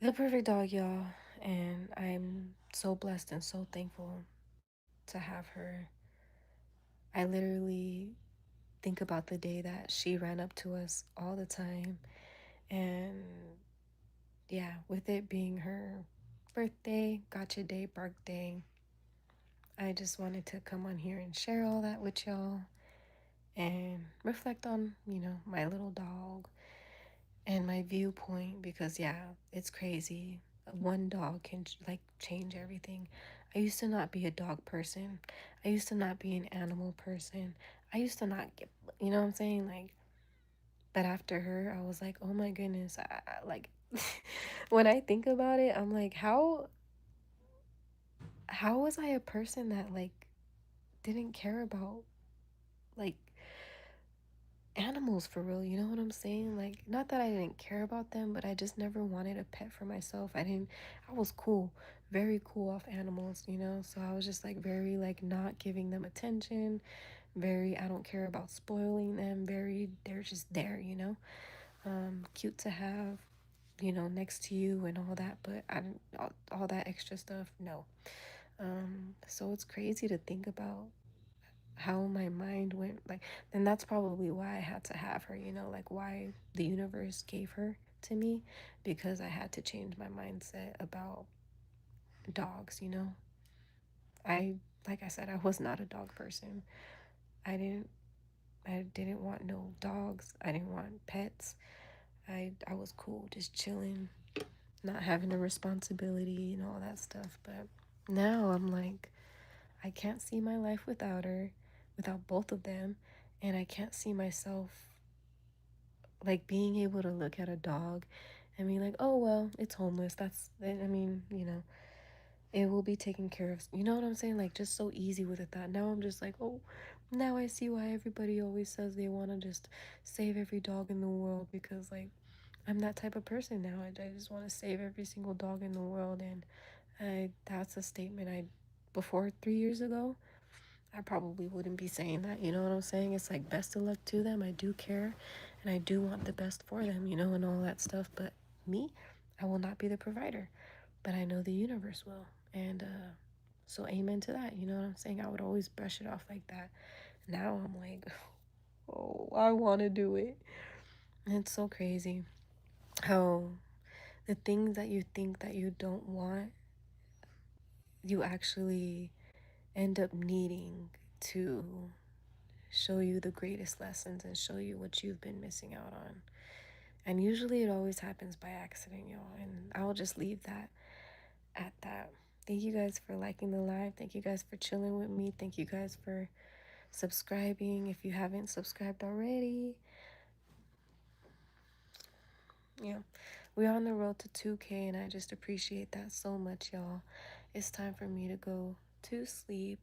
the perfect dog, y'all. And I'm so blessed and so thankful to have her. I literally think about the day that she ran up to us all the time. And yeah, with it being her birthday, gotcha day, birthday, I just wanted to come on here and share all that with y'all and reflect on, you know, my little dog and my viewpoint because, yeah, it's crazy. One dog can like change everything. I used to not be a dog person. I used to not be an animal person. I used to not get, you know what I'm saying? Like, but after her, I was like, oh my goodness. Like, when I think about it, I'm like, how was I a person that like didn't care about like animals for real, you know what I'm saying? Like, not that I didn't care about them, but I just never wanted a pet for myself. I was cool, very cool off animals, you know? So I was just like very, like, not giving them attention, very, I don't care about spoiling them, very, they're just there, you know? Cute to have, you know, next to you and all that, but I didn't, all that extra stuff, no. So it's crazy to think about how my mind went like, and that's probably why I had to have her, you know, like why the universe gave her to me, because I had to change my mindset about dogs, you know. I like I said, I was not a dog person. I didn't want no dogs. I didn't want pets. I was cool just chilling, not having a responsibility and all that stuff. But now I'm like, I can't see my life without her, without both of them, and I can't see myself like being able to look at a dog and be like, oh well, it's homeless. I mean, you know, it will be taken care of. You know what I'm saying? Like, just so easy with it. That now I'm just like, oh, now I see why everybody always says they want to just save every dog in the world, because like I'm that type of person now. I just want to save every single dog in the world. And that's a statement I, before 3 years ago, I probably wouldn't be saying that. You know what I'm saying? It's like, best of luck to them. I do care and I do want the best for them, you know, and all that stuff. But me, I will not be the provider, but I know the universe will. And so, amen to that. You know what I'm saying? I would always brush it off like that. Now I'm like, oh, I want to do it. And it's so crazy how the things that you think that you don't want, you actually end up needing to show you the greatest lessons and show you what you've been missing out on. And usually it always happens by accident, y'all. And I'll just leave that at that. Thank you guys for liking the live. Thank you guys for chilling with me. Thank you guys for subscribing if you haven't subscribed already. Yeah, we're on the road to 2K, and I just appreciate that so much, y'all. It's time for me to go to sleep.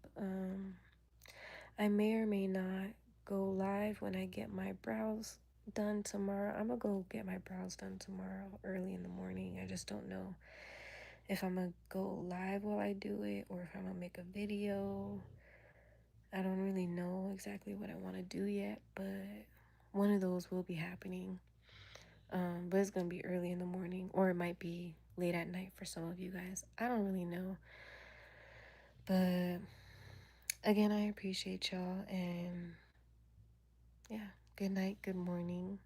I may or may not go live when I get my brows done tomorrow. I'm gonna go get my brows done tomorrow early in the morning. I just don't know if I'm gonna go live while I do it or if I'm gonna make a video. I don't really know exactly what I want to do yet, but one of those will be happening. But it's gonna be early in the morning, or it might be late at night for some of you guys. I don't really know. But again, I appreciate y'all, and yeah, good night, good morning.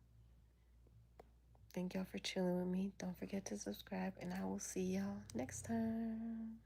Thank y'all for chilling with me. Don't forget to subscribe, and I will see y'all next time.